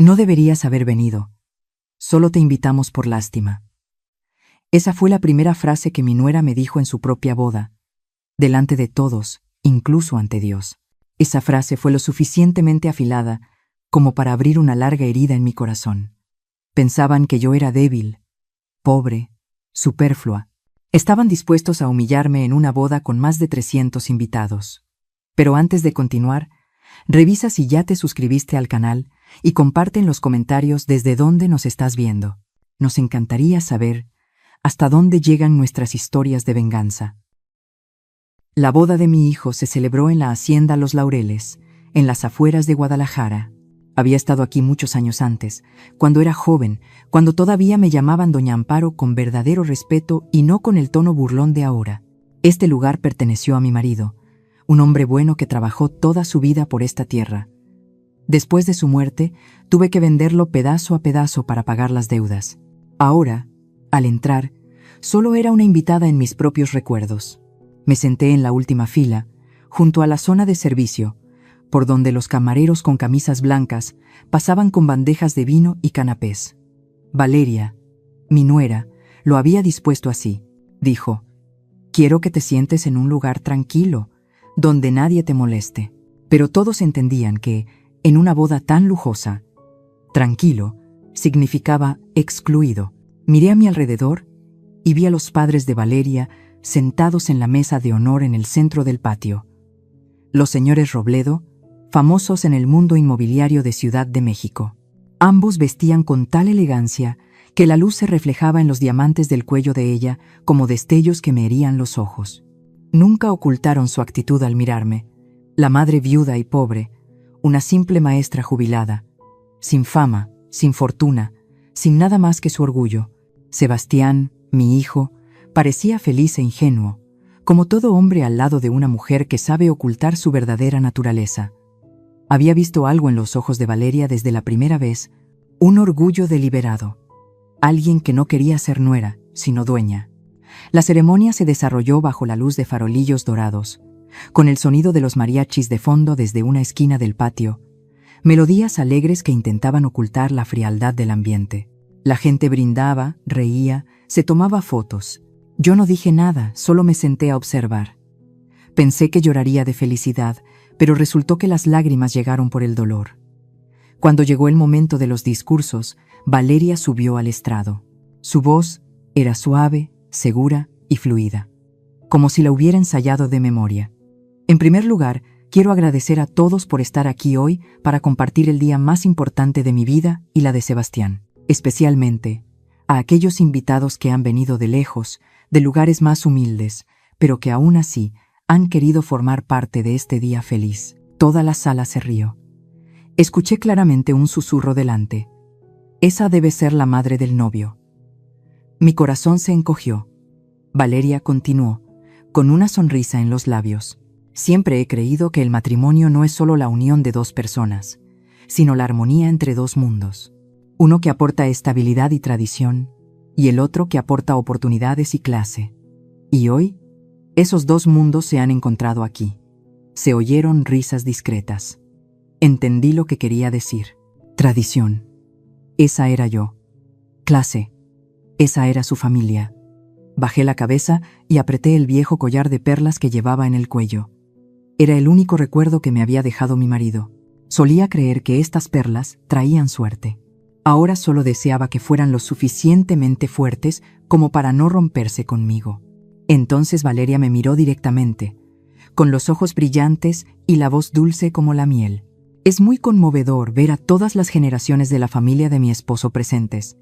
No deberías haber venido. Solo te invitamos por lástima. Esa fue la primera frase que mi nuera me dijo en su propia boda, delante de todos, incluso ante Dios. Esa frase fue lo suficientemente afilada como para abrir una larga herida en mi corazón. Pensaban que yo era débil, pobre, superflua. Estaban dispuestos a humillarme en una boda con más de 300 invitados. Pero antes de continuar, revisa si ya te suscribiste al canal y comparte en los comentarios desde dónde nos estás viendo. Nos encantaría saber hasta dónde llegan nuestras historias de venganza. La boda de mi hijo se celebró en la Hacienda Los Laureles, en las afueras de Guadalajara. Había estado aquí muchos años antes, cuando era joven, cuando todavía me llamaban Doña Amparo con verdadero respeto y no con el tono burlón de ahora. Este lugar perteneció a mi marido, un hombre bueno que trabajó toda su vida por esta tierra. Después de su muerte, tuve que venderlo pedazo a pedazo para pagar las deudas. Ahora, al entrar, solo era una invitada en mis propios recuerdos. Me senté en la última fila, junto a la zona de servicio, por donde los camareros con camisas blancas pasaban con bandejas de vino y canapés. Valeria, mi nuera, lo había dispuesto así. Dijo: «Quiero que te sientes en un lugar tranquilo, donde nadie te moleste». Pero todos entendían que, en una boda tan lujosa, tranquilo significaba excluido. Miré a mi alrededor y vi a los padres de Valeria sentados en la mesa de honor en el centro del patio. Los señores Robledo, famosos en el mundo inmobiliario de Ciudad de México. Ambos vestían con tal elegancia que la luz se reflejaba en los diamantes del cuello de ella como destellos que me herían los ojos. Nunca ocultaron su actitud al mirarme. La madre viuda y pobre, una simple maestra jubilada, sin fama, sin fortuna, sin nada más que su orgullo. Sebastián, mi hijo, parecía feliz e ingenuo, como todo hombre al lado de una mujer que sabe ocultar su verdadera naturaleza. Había visto algo en los ojos de Valeria desde la primera vez, un orgullo deliberado. Alguien que no quería ser nuera, sino dueña. La ceremonia se desarrolló bajo la luz de farolillos dorados, con el sonido de los mariachis de fondo desde una esquina del patio, melodías alegres que intentaban ocultar la frialdad del ambiente. La gente brindaba, reía, se tomaba fotos. Yo no dije nada, solo me senté a observar. Pensé que lloraría de felicidad, pero resultó que las lágrimas llegaron por el dolor. Cuando llegó el momento de los discursos, Valeria subió al estrado. Su voz era suave, segura y fluida, como si la hubiera ensayado de memoria. En primer lugar, quiero agradecer a todos por estar aquí hoy para compartir el día más importante de mi vida y la de Sebastián. Especialmente a aquellos invitados que han venido de lejos, de lugares más humildes, pero que aún así han querido formar parte de este día feliz. Toda la sala se rió. Escuché claramente un susurro delante. Esa debe ser la madre del novio. Mi corazón se encogió. Valeria continuó, con una sonrisa en los labios. Siempre he creído que el matrimonio no es solo la unión de dos personas, sino la armonía entre dos mundos. Uno que aporta estabilidad y tradición, y el otro que aporta oportunidades y clase. Y hoy, esos dos mundos se han encontrado aquí. Se oyeron risas discretas. Entendí lo que quería decir. Tradición. Esa era yo. Clase. Esa era su familia. Bajé la cabeza y apreté el viejo collar de perlas que llevaba en el cuello. Era el único recuerdo que me había dejado mi marido. Solía creer que estas perlas traían suerte. Ahora solo deseaba que fueran lo suficientemente fuertes como para no romperse conmigo. Entonces Valeria me miró directamente, con los ojos brillantes y la voz dulce como la miel. Es muy conmovedor ver a todas las generaciones de la familia de mi esposo presentes,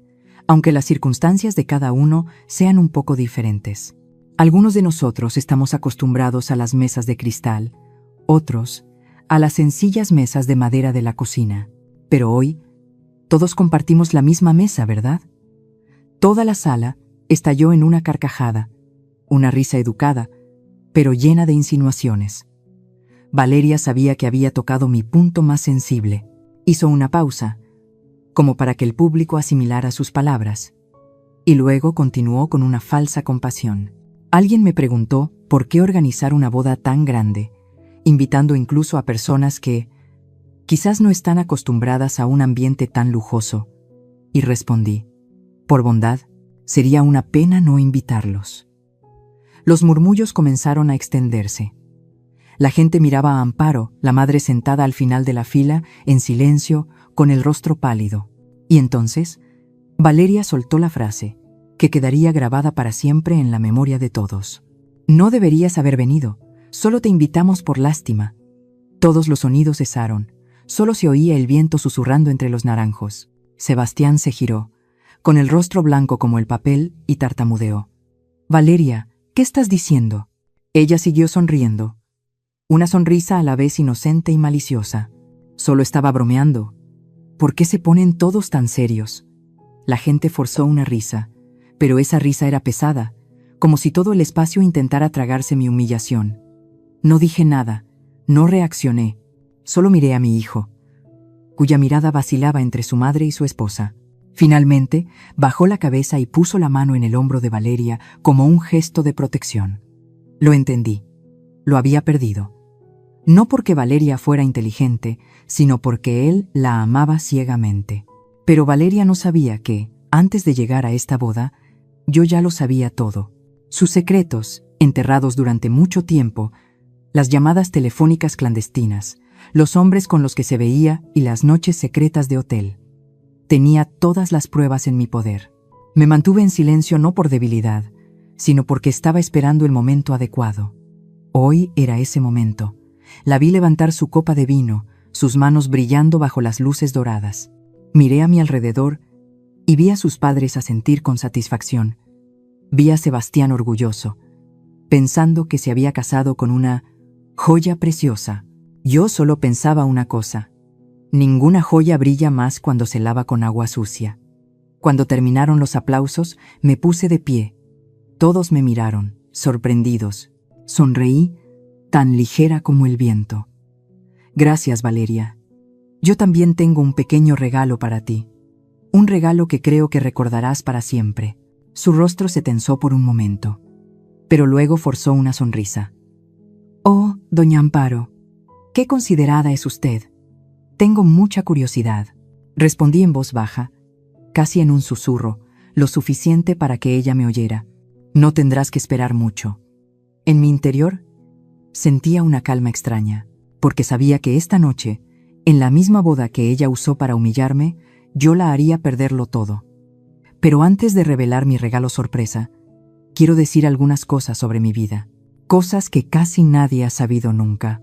aunque las circunstancias de cada uno sean un poco diferentes. Algunos de nosotros estamos acostumbrados a las mesas de cristal, otros a las sencillas mesas de madera de la cocina. Pero hoy, todos compartimos la misma mesa, ¿verdad? Toda la sala estalló en una carcajada, una risa educada, pero llena de insinuaciones. Valeria sabía que había tocado mi punto más sensible. Hizo una pausa, como para que el público asimilara sus palabras, y luego continuó con una falsa compasión. Alguien me preguntó por qué organizar una boda tan grande, invitando incluso a personas que Quizás no están acostumbradas a un ambiente tan lujoso. Y respondí, por bondad, sería una pena no invitarlos. Los murmullos comenzaron a extenderse. La gente miraba a Amparo, la madre sentada al final de la fila, en silencio, con el rostro pálido. Y entonces, Valeria soltó la frase, que quedaría grabada para siempre en la memoria de todos. No deberías haber venido, solo te invitamos por lástima. Todos los sonidos cesaron, solo se oía el viento susurrando entre los naranjos. Sebastián se giró, con el rostro blanco como el papel, y tartamudeó. Valeria, ¿qué estás diciendo? Ella siguió sonriendo. Una sonrisa a la vez inocente y maliciosa. Solo estaba bromeando. ¿Por qué se ponen todos tan serios? La gente forzó una risa, pero esa risa era pesada, como si todo el espacio intentara tragarse mi humillación. No dije nada, no reaccioné, solo miré a mi hijo, cuya mirada vacilaba entre su madre y su esposa. Finalmente, bajó la cabeza y puso la mano en el hombro de Valeria como un gesto de protección. Lo entendí. Lo había perdido. No porque Valeria fuera inteligente, sino porque él la amaba ciegamente. Pero Valeria no sabía que, antes de llegar a esta boda, yo ya lo sabía todo. Sus secretos, enterrados durante mucho tiempo, las llamadas telefónicas clandestinas, los hombres con los que se veía y las noches secretas de hotel. Tenía todas las pruebas en mi poder. Me mantuve en silencio no por debilidad, sino porque estaba esperando el momento adecuado. Hoy era ese momento. La vi levantar su copa de vino, sus manos brillando bajo las luces doradas. Miré a mi alrededor y vi a sus padres asentir con satisfacción. Vi a Sebastián orgulloso, pensando que se había casado con una joya preciosa. Yo solo pensaba una cosa: ninguna joya brilla más cuando se lava con agua sucia. Cuando terminaron los aplausos, me puse de pie. Todos me miraron, sorprendidos. Sonreí, tan ligera como el viento. Gracias, Valeria. Yo también tengo un pequeño regalo para ti. Un regalo que creo que recordarás para siempre. Su rostro se tensó por un momento, pero luego forzó una sonrisa. Oh, doña Amparo, qué considerada es usted. Tengo mucha curiosidad. Respondí en voz baja, casi en un susurro, lo suficiente para que ella me oyera. No tendrás que esperar mucho. En mi interior, sentía una calma extraña, porque sabía que esta noche, en la misma boda que ella usó para humillarme, yo la haría perderlo todo. Pero antes de revelar mi regalo sorpresa, quiero decir algunas cosas sobre mi vida. Cosas que casi nadie ha sabido nunca.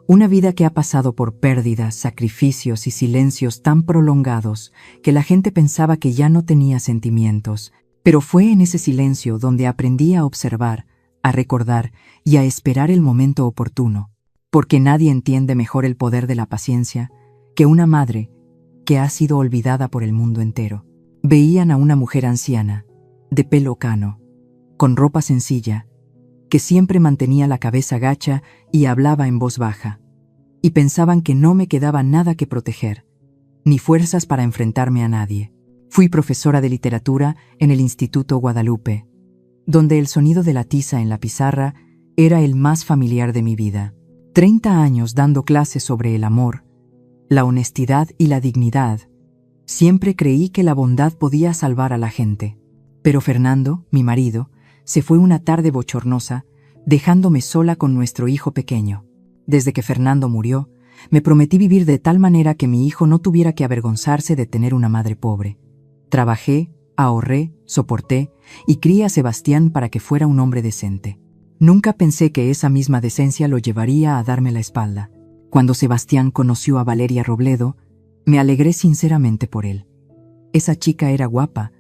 Una vida que ha pasado por pérdidas, sacrificios y silencios tan prolongados que la gente pensaba que ya no tenía sentimientos. Pero fue en ese silencio donde aprendí a observar, a recordar y a esperar el momento oportuno. Porque nadie entiende mejor el poder de la paciencia que una madre que ha sido olvidada por el mundo entero. Veían a una mujer anciana, de pelo cano, con ropa sencilla, que siempre mantenía la cabeza gacha y hablaba en voz baja, y pensaban que no me quedaba nada que proteger, ni fuerzas para enfrentarme a nadie. Fui profesora de literatura en el Instituto Guadalupe, donde el sonido de la tiza en la pizarra era el más familiar de mi vida. 30 años dando clases sobre el amor, la honestidad y la dignidad. Siempre creí que la bondad podía salvar a la gente. Pero Fernando, mi marido, se fue una tarde bochornosa, dejándome sola con nuestro hijo pequeño. Desde que Fernando murió, me prometí vivir de tal manera que mi hijo no tuviera que avergonzarse de tener una madre pobre. Trabajé, ahorré, soporté y crié a Sebastián para que fuera un hombre decente. Nunca pensé que esa misma decencia lo llevaría a darme la espalda. Cuando Sebastián conoció a Valeria Robledo, me alegré sinceramente por él. Esa chica era guapa,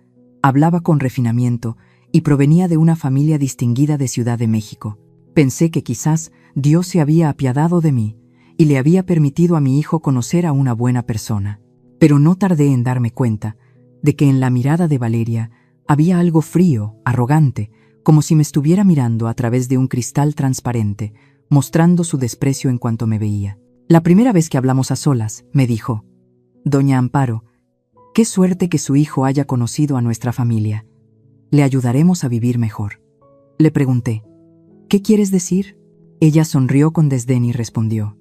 hablaba con refinamiento y provenía de una familia distinguida de Ciudad de México. Pensé que quizás Dios se había apiadado de mí y le había permitido a mi hijo conocer a una buena persona. Pero no tardé en darme cuenta de que en la mirada de Valeria había algo frío, arrogante, como si me estuviera mirando a través de un cristal transparente, mostrando su desprecio en cuanto me veía. La primera vez que hablamos a solas, me dijo: «Doña Amparo, qué suerte que su hijo haya conocido a nuestra familia. Le ayudaremos a vivir mejor». Le pregunté: «¿Qué quieres decir?». Ella sonrió con desdén y respondió: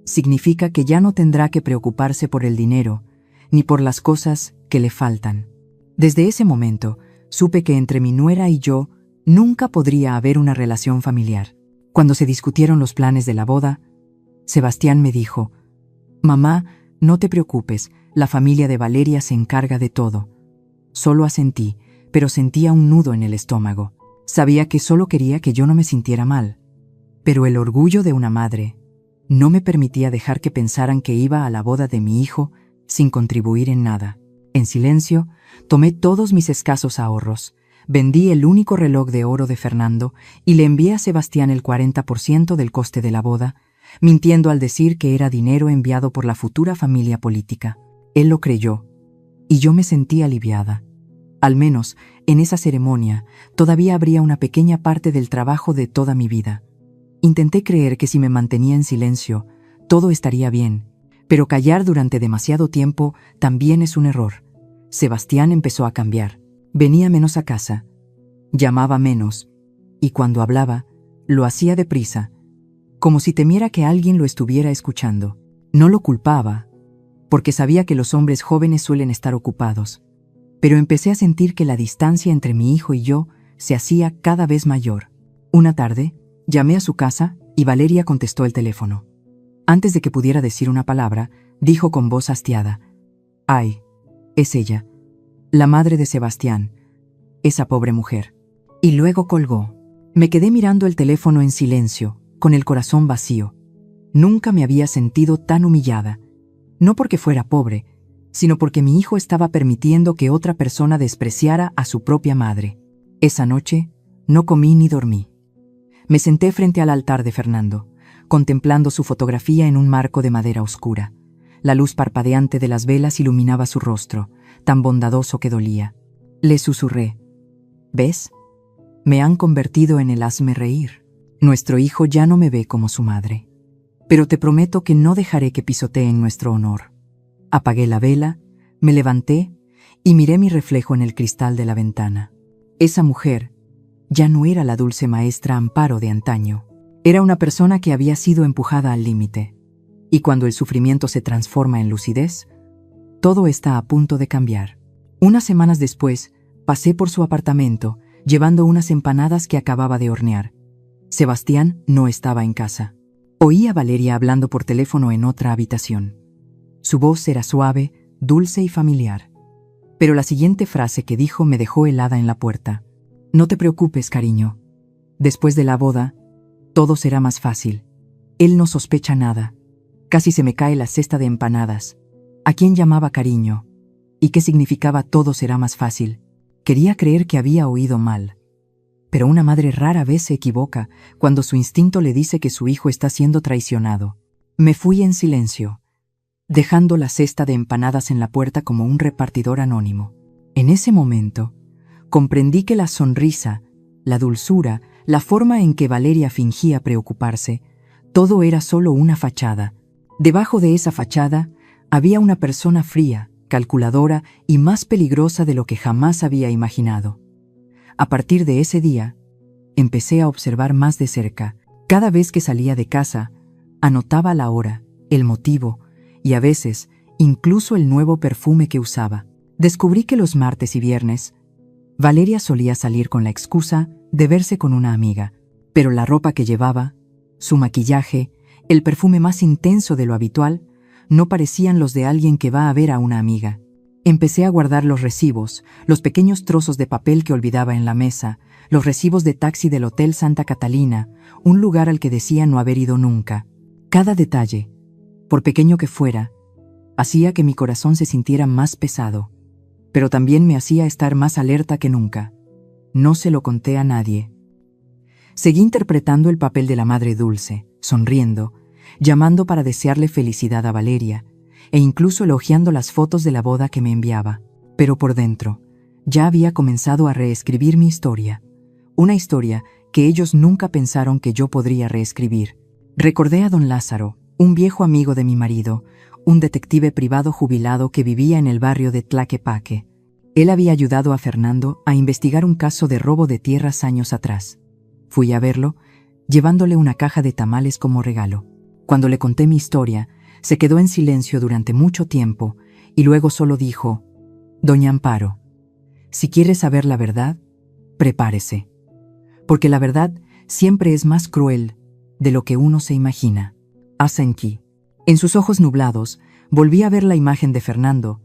Significa que ya no tendrá que preocuparse por el dinero, ni por las cosas que le faltan. Desde ese momento, supe que entre mi nuera y yo nunca podría haber una relación familiar. Cuando se discutieron los planes de la boda, Sebastián me dijo: «Mamá, no te preocupes, la familia de Valeria se encarga de todo». Solo asentí, pero sentía un nudo en el estómago. Sabía que solo quería que yo no me sintiera mal. Pero el orgullo de una madre no me permitía dejar que pensaran que iba a la boda de mi hijo sin contribuir en nada. En silencio, tomé todos mis escasos ahorros, vendí el único reloj de oro de Fernando y le envié a Sebastián el 40% del coste de la boda, mintiendo al decir que era dinero enviado por la futura familia política. Él lo creyó, y yo me sentí aliviada. Al menos, en esa ceremonia, todavía habría una pequeña parte del trabajo de toda mi vida. Intenté creer que si me mantenía en silencio, todo estaría bien, pero callar durante demasiado tiempo también es un error. Sebastián empezó a cambiar. Venía menos a casa, llamaba menos, y cuando hablaba, lo hacía deprisa, como si temiera que alguien lo estuviera escuchando. No lo culpaba, porque sabía que los hombres jóvenes suelen estar ocupados, pero empecé a sentir que la distancia entre mi hijo y yo se hacía cada vez mayor. Una tarde, llamé a su casa y Valeria contestó el teléfono. Antes de que pudiera decir una palabra, dijo con voz hastiada: «Ay, es ella, la madre de Sebastián, esa pobre mujer». Y luego colgó. Me quedé mirando el teléfono en silencio, con el corazón vacío. Nunca me había sentido tan humillada, no porque fuera pobre, sino porque mi hijo estaba permitiendo que otra persona despreciara a su propia madre. Esa noche no comí ni dormí. Me senté frente al altar de Fernando, contemplando su fotografía en un marco de madera oscura. La luz parpadeante de las velas iluminaba su rostro, tan bondadoso que dolía. Le susurré: «¿Ves? Me han convertido en el hazme reír. Nuestro hijo ya no me ve como su madre. Pero te prometo que no dejaré que pisoteen nuestro honor». Apagué la vela, me levanté y miré mi reflejo en el cristal de la ventana. Esa mujer ya no era la dulce maestra Amparo de antaño. Era una persona que había sido empujada al límite. Y cuando el sufrimiento se transforma en lucidez, todo está a punto de cambiar. Unas semanas después, pasé por su apartamento, llevando unas empanadas que acababa de hornear. Sebastián no estaba en casa. Oí a Valeria hablando por teléfono en otra habitación. Su voz era suave, dulce y familiar. Pero la siguiente frase que dijo me dejó helada en la puerta. «No te preocupes, cariño. Después de la boda, todo será más fácil. Él no sospecha nada». Casi se me cae la cesta de empanadas. ¿A quién llamaba cariño? ¿Y qué significaba todo será más fácil? Quería creer que había oído mal. Pero una madre rara vez se equivoca cuando su instinto le dice que su hijo está siendo traicionado. Me fui en silencio, dejando la cesta de empanadas en la puerta como un repartidor anónimo. En ese momento, comprendí que la sonrisa, la dulzura, la forma en que Valeria fingía preocuparse, todo era solo una fachada. Debajo de esa fachada había una persona fría, calculadora y más peligrosa de lo que jamás había imaginado. A partir de ese día, empecé a observar más de cerca. Cada vez que salía de casa, anotaba la hora, el motivo y a veces incluso el nuevo perfume que usaba. Descubrí que los martes y viernes, Valeria solía salir con la excusa de verse con una amiga, pero la ropa que llevaba, su maquillaje, el perfume más intenso de lo habitual, no parecían los de alguien que va a ver a una amiga. Empecé a guardar los recibos, los pequeños trozos de papel que olvidaba en la mesa, los recibos de taxi del Hotel Santa Catalina, un lugar al que decía no haber ido nunca. Cada detalle, por pequeño que fuera, hacía que mi corazón se sintiera más pesado, pero también me hacía estar más alerta que nunca. No se lo conté a nadie. Seguí interpretando el papel de la madre dulce, sonriendo, llamando para desearle felicidad a Valeria, e incluso elogiando las fotos de la boda que me enviaba. Pero por dentro, ya había comenzado a reescribir mi historia, una historia que ellos nunca pensaron que yo podría reescribir. Recordé a don Lázaro, un viejo amigo de mi marido, un detective privado jubilado que vivía en el barrio de Tlaquepaque. Él había ayudado a Fernando a investigar un caso de robo de tierras años atrás. Fui a verlo, llevándole una caja de tamales como regalo. Cuando le conté mi historia, se quedó en silencio durante mucho tiempo y luego solo dijo: «Doña Amparo, si quiere saber la verdad, prepárese, porque la verdad siempre es más cruel de lo que uno se imagina». Asenki. En sus ojos nublados, volví a ver la imagen de Fernando,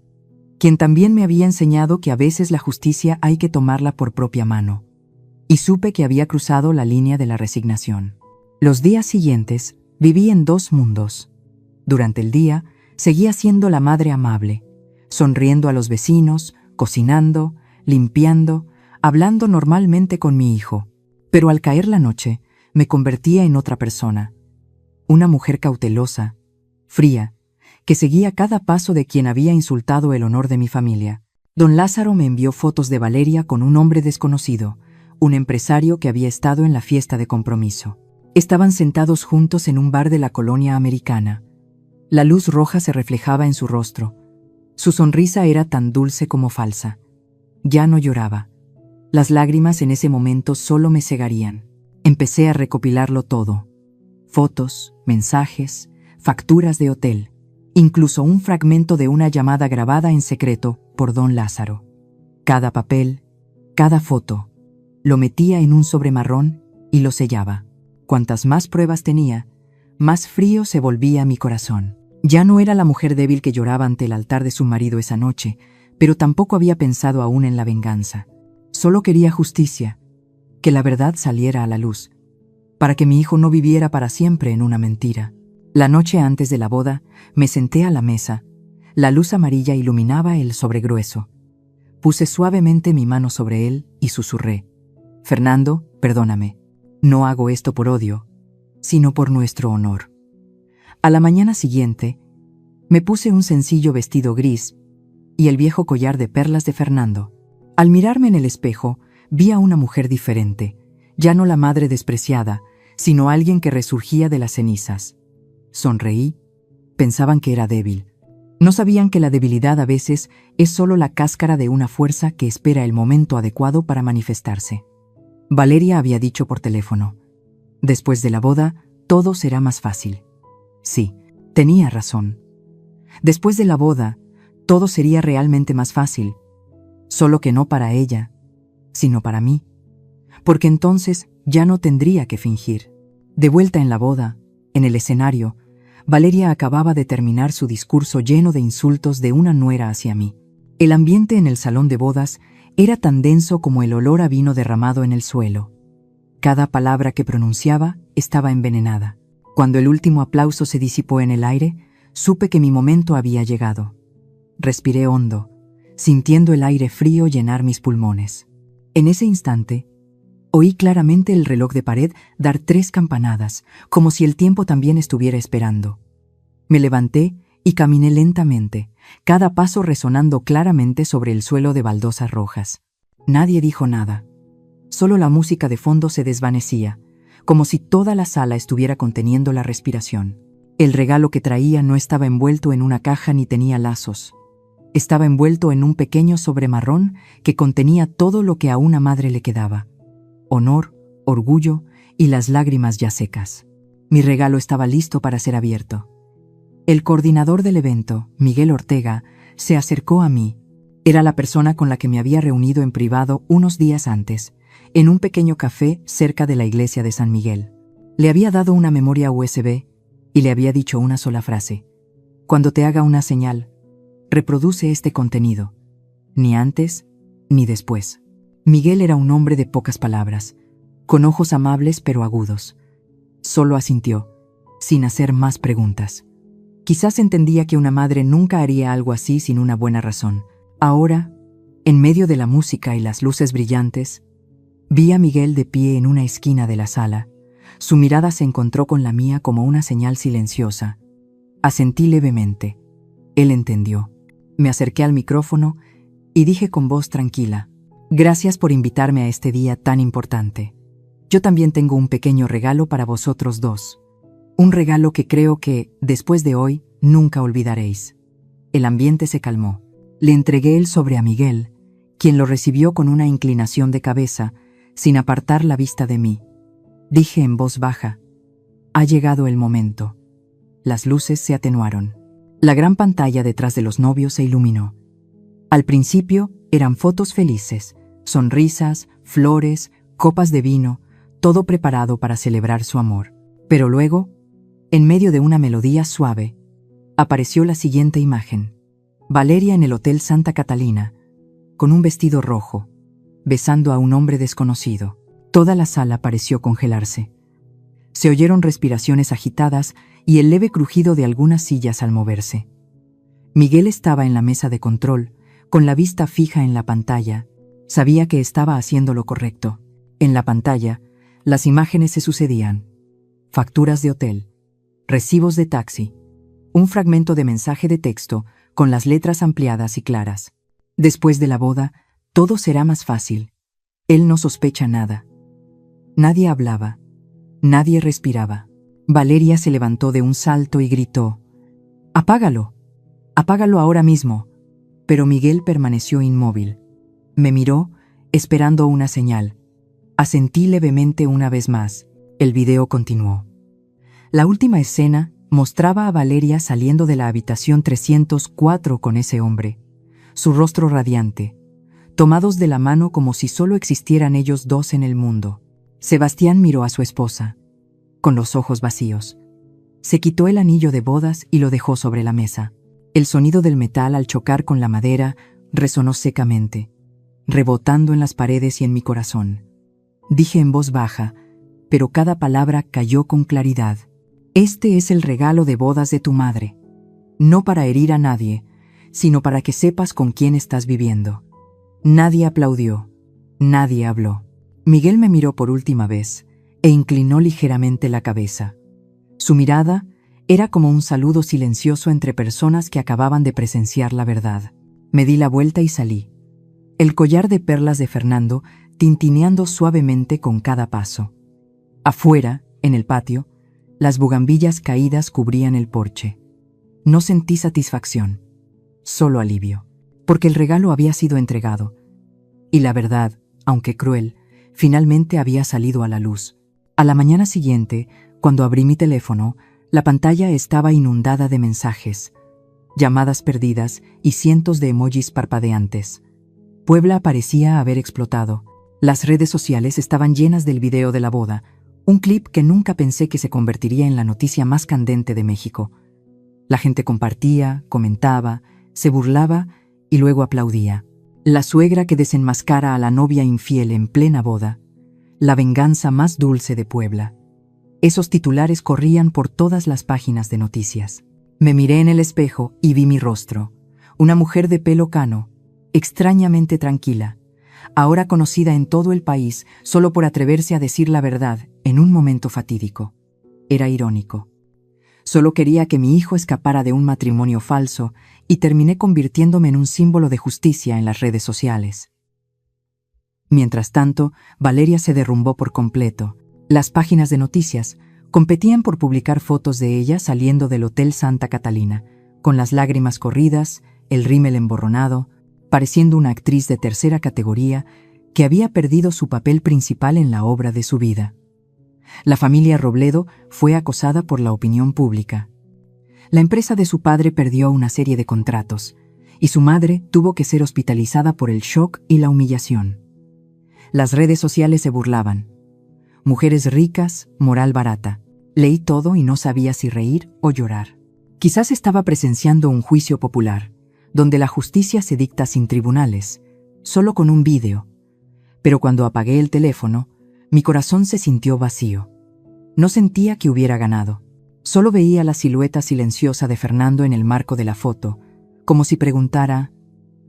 quien también me había enseñado que a veces la justicia hay que tomarla por propia mano, y supe que había cruzado la línea de la resignación. Los días siguientes viví en dos mundos. Durante el día seguía siendo la madre amable, sonriendo a los vecinos, cocinando, limpiando, hablando normalmente con mi hijo. Pero al caer la noche, me convertía en otra persona, una mujer cautelosa, fría, que seguía cada paso de quien había insultado el honor de mi familia. Don Lázaro me envió fotos de Valeria con un hombre desconocido, un empresario que había estado en la fiesta de compromiso. Estaban sentados juntos en un bar de la colonia americana. La luz roja se reflejaba en su rostro. Su sonrisa era tan dulce como falsa. Ya no lloraba. Las lágrimas en ese momento solo me cegarían. Empecé a recopilarlo todo: fotos, mensajes, facturas de hotel, incluso un fragmento de una llamada grabada en secreto por don Lázaro. Cada papel, cada foto, lo metía en un sobre marrón y lo sellaba. Cuantas más pruebas tenía, más frío se volvía mi corazón. Ya no era la mujer débil que lloraba ante el altar de su marido esa noche, pero tampoco había pensado aún en la venganza. Solo quería justicia, que la verdad saliera a la luz, para que mi hijo no viviera para siempre en una mentira. La noche antes de la boda, me senté a la mesa. La luz amarilla iluminaba el sobre grueso. Puse suavemente mi mano sobre él y susurré: «Fernando, perdóname. No hago esto por odio, sino por nuestro honor». A la mañana siguiente, me puse un sencillo vestido gris y el viejo collar de perlas de Fernando. Al mirarme en el espejo, vi a una mujer diferente, ya no la madre despreciada, sino alguien que resurgía de las cenizas. Sonreí. Pensaban que era débil. No sabían que la debilidad a veces es solo la cáscara de una fuerza que espera el momento adecuado para manifestarse. Valeria había dicho por teléfono: «Después de la boda, todo será más fácil». Sí, tenía razón. Después de la boda, todo sería realmente más fácil, solo que no para ella, sino para mí, porque entonces ya no tendría que fingir. De vuelta en la boda, en el escenario, Valeria acababa de terminar su discurso lleno de insultos de una nuera hacia mí. El ambiente en el salón de bodas era tan denso como el olor a vino derramado en el suelo. Cada palabra que pronunciaba estaba envenenada. Cuando el último aplauso se disipó en el aire, supe que mi momento había llegado. Respiré hondo, sintiendo el aire frío llenar mis pulmones. En ese instante, oí claramente el reloj de pared dar 3 campanadas, como si el tiempo también estuviera esperando. Me levanté y caminé lentamente, cada paso resonando claramente sobre el suelo de baldosas rojas. Nadie dijo nada. Solo la música de fondo se desvanecía, como si toda la sala estuviera conteniendo la respiración. El regalo que traía no estaba envuelto en una caja ni tenía lazos. Estaba envuelto en un pequeño sobre marrón que contenía todo lo que a una madre le quedaba: honor, orgullo y las lágrimas ya secas. Mi regalo estaba listo para ser abierto. El coordinador del evento, Miguel Ortega, se acercó a mí. Era la persona con la que me había reunido en privado unos días antes, en un pequeño café cerca de la iglesia de San Miguel. Le había dado una memoria USB y le había dicho una sola frase: «Cuando te haga una señal, reproduce este contenido, ni antes ni después». Miguel era un hombre de pocas palabras, con ojos amables pero agudos. Solo asintió, sin hacer más preguntas. Quizás entendía que una madre nunca haría algo así sin una buena razón. Ahora, en medio de la música y las luces brillantes, vi a Miguel de pie en una esquina de la sala. Su mirada se encontró con la mía como una señal silenciosa. Asentí levemente. Él entendió. Me acerqué al micrófono y dije con voz tranquila: «Gracias por invitarme a este día tan importante. Yo también tengo un pequeño regalo para vosotros dos. Un regalo que creo que, después de hoy, nunca olvidaréis». El ambiente se calmó. Le entregué el sobre a Miguel, quien lo recibió con una inclinación de cabeza, sin apartar la vista de mí. Dije en voz baja: «Ha llegado el momento». Las luces se atenuaron. La gran pantalla detrás de los novios se iluminó. Al principio eran fotos felices, sonrisas, flores, copas de vino, todo preparado para celebrar su amor. Pero luego, en medio de una melodía suave, apareció la siguiente imagen. Valeria en el Hotel Santa Catalina, con un vestido rojo, besando a un hombre desconocido. Toda la sala pareció congelarse. Se oyeron respiraciones agitadas y el leve crujido de algunas sillas al moverse. Miguel estaba en la mesa de control, con la vista fija en la pantalla. Sabía que estaba haciendo lo correcto. En la pantalla, las imágenes se sucedían. Facturas de hotel, recibos de taxi, un fragmento de mensaje de texto con las letras ampliadas y claras. Después de la boda, todo será más fácil. Él no sospecha nada. Nadie hablaba. Nadie respiraba. Valeria se levantó de un salto y gritó: «¡Apágalo! ¡Apágalo ahora mismo!». Pero Miguel permaneció inmóvil. Me miró, esperando una señal. Asentí levemente una vez más. El video continuó. La última escena mostraba a Valeria saliendo de la habitación 304 con ese hombre, su rostro radiante, tomados de la mano como si solo existieran ellos dos en el mundo. Sebastián miró a su esposa, con los ojos vacíos. Se quitó el anillo de bodas y lo dejó sobre la mesa. El sonido del metal al chocar con la madera resonó secamente, rebotando en las paredes y en mi corazón. Dije en voz baja, pero cada palabra cayó con claridad: «Este es el regalo de bodas de tu madre. No para herir a nadie, sino para que sepas con quién estás viviendo». Nadie aplaudió. Nadie habló. Miguel me miró por última vez e inclinó ligeramente la cabeza. Su mirada era como un saludo silencioso entre personas que acababan de presenciar la verdad. Me di la vuelta y salí. El collar de perlas de Fernando tintineando suavemente con cada paso. Afuera, en el patio, las bugambillas caídas cubrían el porche. No sentí satisfacción, solo alivio, porque el regalo había sido entregado. Y la verdad, aunque cruel, finalmente había salido a la luz. A la mañana siguiente, cuando abrí mi teléfono, la pantalla estaba inundada de mensajes, llamadas perdidas y cientos de emojis parpadeantes. Puebla parecía haber explotado. Las redes sociales estaban llenas del video de la boda, un clip que nunca pensé que se convertiría en la noticia más candente de México. La gente compartía, comentaba, se burlaba y luego aplaudía. La suegra que desenmascara a la novia infiel en plena boda. La venganza más dulce de Puebla. Esos titulares corrían por todas las páginas de noticias. Me miré en el espejo y vi mi rostro. Una mujer de pelo cano, extrañamente tranquila, ahora conocida en todo el país solo por atreverse a decir la verdad en un momento fatídico. Era irónico. Solo quería que mi hijo escapara de un matrimonio falso y terminé convirtiéndome en un símbolo de justicia en las redes sociales. Mientras tanto, Valeria se derrumbó por completo. Las páginas de noticias competían por publicar fotos de ella saliendo del Hotel Santa Catalina, con las lágrimas corridas, el rímel emborronado, pareciendo una actriz de tercera categoría que había perdido su papel principal en la obra de su vida. La familia Robledo fue acosada por la opinión pública. La empresa de su padre perdió una serie de contratos, y su madre tuvo que ser hospitalizada por el shock y la humillación. Las redes sociales se burlaban. Mujeres ricas, moral barata. Leí todo y no sabía si reír o llorar. Quizás estaba presenciando un juicio popular, donde la justicia se dicta sin tribunales, solo con un vídeo. Pero cuando apagué el teléfono, mi corazón se sintió vacío. No sentía que hubiera ganado. Solo veía la silueta silenciosa de Fernando en el marco de la foto, como si preguntara: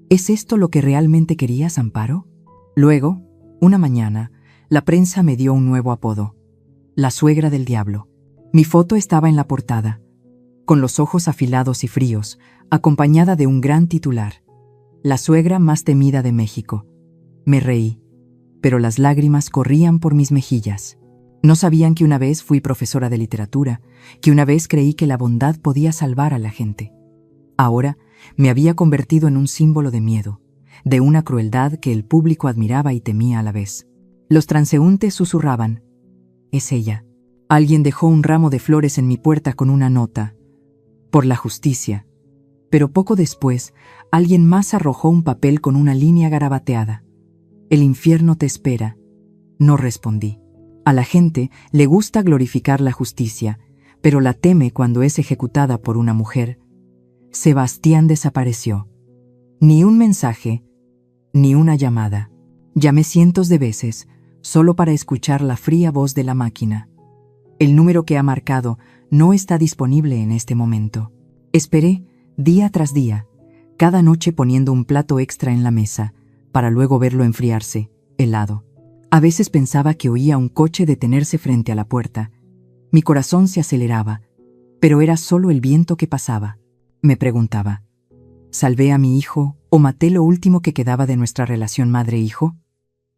¿es esto lo que realmente querías, Amparo? Luego, una mañana, la prensa me dio un nuevo apodo: la suegra del diablo. Mi foto estaba en la portada, con los ojos afilados y fríos, acompañada de un gran titular: la suegra más temida de México. Me reí, pero las lágrimas corrían por mis mejillas. No sabían que una vez fui profesora de literatura, que una vez creí que la bondad podía salvar a la gente. Ahora me había convertido en un símbolo de miedo, de una crueldad que el público admiraba y temía a la vez. Los transeúntes susurraban: «Es ella». Alguien dejó un ramo de flores en mi puerta con una nota: por la justicia. Pero poco después, alguien más arrojó un papel con una línea garabateada. El infierno te espera. No respondí. A la gente le gusta glorificar la justicia, pero la teme cuando es ejecutada por una mujer. Sebastián desapareció. Ni un mensaje, ni una llamada. Llamé cientos de veces, solo para escuchar la fría voz de la máquina. El número que ha marcado no está disponible en este momento. Esperé día tras día, cada noche poniendo un plato extra en la mesa, para luego verlo enfriarse, helado. A veces pensaba que oía un coche detenerse frente a la puerta. Mi corazón se aceleraba, pero era solo el viento que pasaba. Me preguntaba, ¿salvé a mi hijo o maté lo último que quedaba de nuestra relación madre-hijo?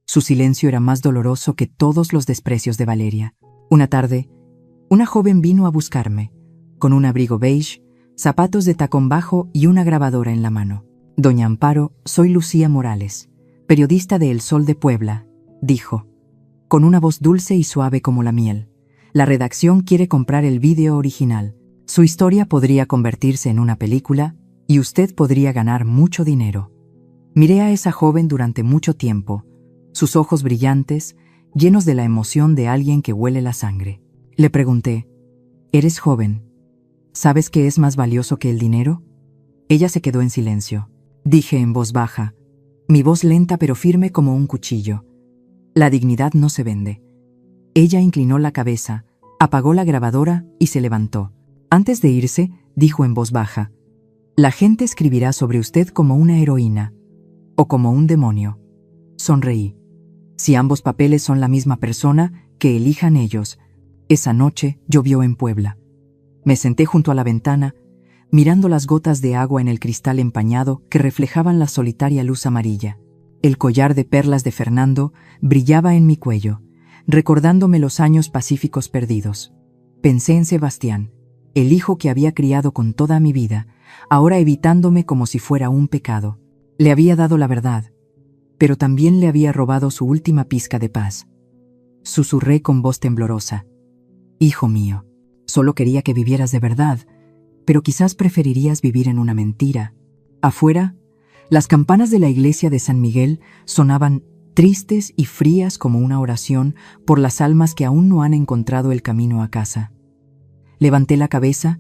Su silencio era más doloroso que todos los desprecios de Valeria. Una tarde, una joven vino a buscarme, con un abrigo beige, zapatos de tacón bajo y una grabadora en la mano. Doña Amparo, soy Lucía Morales, periodista de El Sol de Puebla, dijo, con una voz dulce y suave como la miel. La redacción quiere comprar el vídeo original. Su historia podría convertirse en una película y usted podría ganar mucho dinero. Miré a esa joven durante mucho tiempo, sus ojos brillantes, llenos de la emoción de alguien que huele la sangre. Le pregunté, «¿Eres joven? ¿Sabes qué es más valioso que el dinero?» Ella se quedó en silencio. Dije en voz baja, mi voz lenta pero firme como un cuchillo, «La dignidad no se vende». Ella inclinó la cabeza, apagó la grabadora y se levantó. Antes de irse, dijo en voz baja, «La gente escribirá sobre usted como una heroína o como un demonio». Sonreí. Si ambos papeles son la misma persona, que elijan ellos. Esa noche llovió en Puebla. Me senté junto a la ventana, mirando las gotas de agua en el cristal empañado que reflejaban la solitaria luz amarilla. El collar de perlas de Fernando brillaba en mi cuello, recordándome los años pacíficos perdidos. Pensé en Sebastián, el hijo que había criado con toda mi vida, ahora evitándome como si fuera un pecado. Le había dado la verdad, pero también le había robado su última pizca de paz. Susurré con voz temblorosa, «Hijo mío, solo quería que vivieras de verdad, pero quizás preferirías vivir en una mentira». Afuera, las campanas de la iglesia de San Miguel sonaban tristes y frías como una oración por las almas que aún no han encontrado el camino a casa. Levanté la cabeza,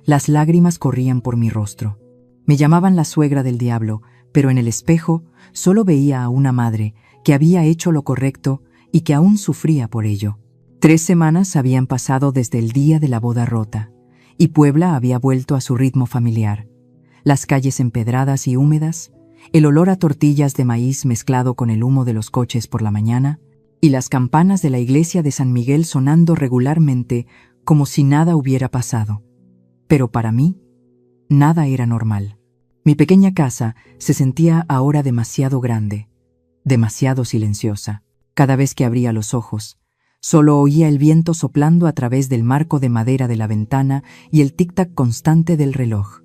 las lágrimas corrían por mi rostro. Me llamaban la suegra del diablo, pero en el espejo solo veía a una madre que había hecho lo correcto y que aún sufría por ello. 3 semanas habían pasado desde el día de la boda rota, y Puebla había vuelto a su ritmo familiar. Las calles empedradas y húmedas, el olor a tortillas de maíz mezclado con el humo de los coches por la mañana, y las campanas de la iglesia de San Miguel sonando regularmente como si nada hubiera pasado. Pero para mí, nada era normal. Mi pequeña casa se sentía ahora demasiado grande, demasiado silenciosa. Cada vez que abría los ojos, solo oía el viento soplando a través del marco de madera de la ventana y el tic-tac constante del reloj,